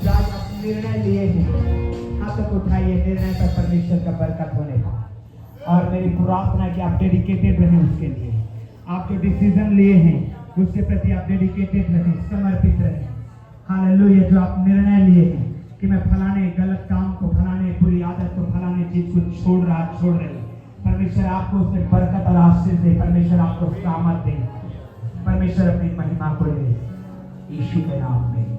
जो आज आप निर्णय लिए हैं, हाथ उठाइए निर्णय पर परमेश्वर का बरकत होने का। और मेरी प्रार्थना है कि आप डेडिकेटेड रहें उसके लिए। आप जो डिसीजन लिए हैं उसके प्रति आप डेडिकेटेड रहें, समर्पित रहें। हालेलुया। जो आप निर्णय लिए हैं कि मैं फलाने गलत काम को, फलाने बुरी आदत को, फलाने चीज को छोड़ रही, परमेश्वर आपको उसमें बरकत और आशीष दे। परमेश्वर आपको सामर्थ दे। परमेश्वर अपनी महिमा को ले, यीशु के नाम में।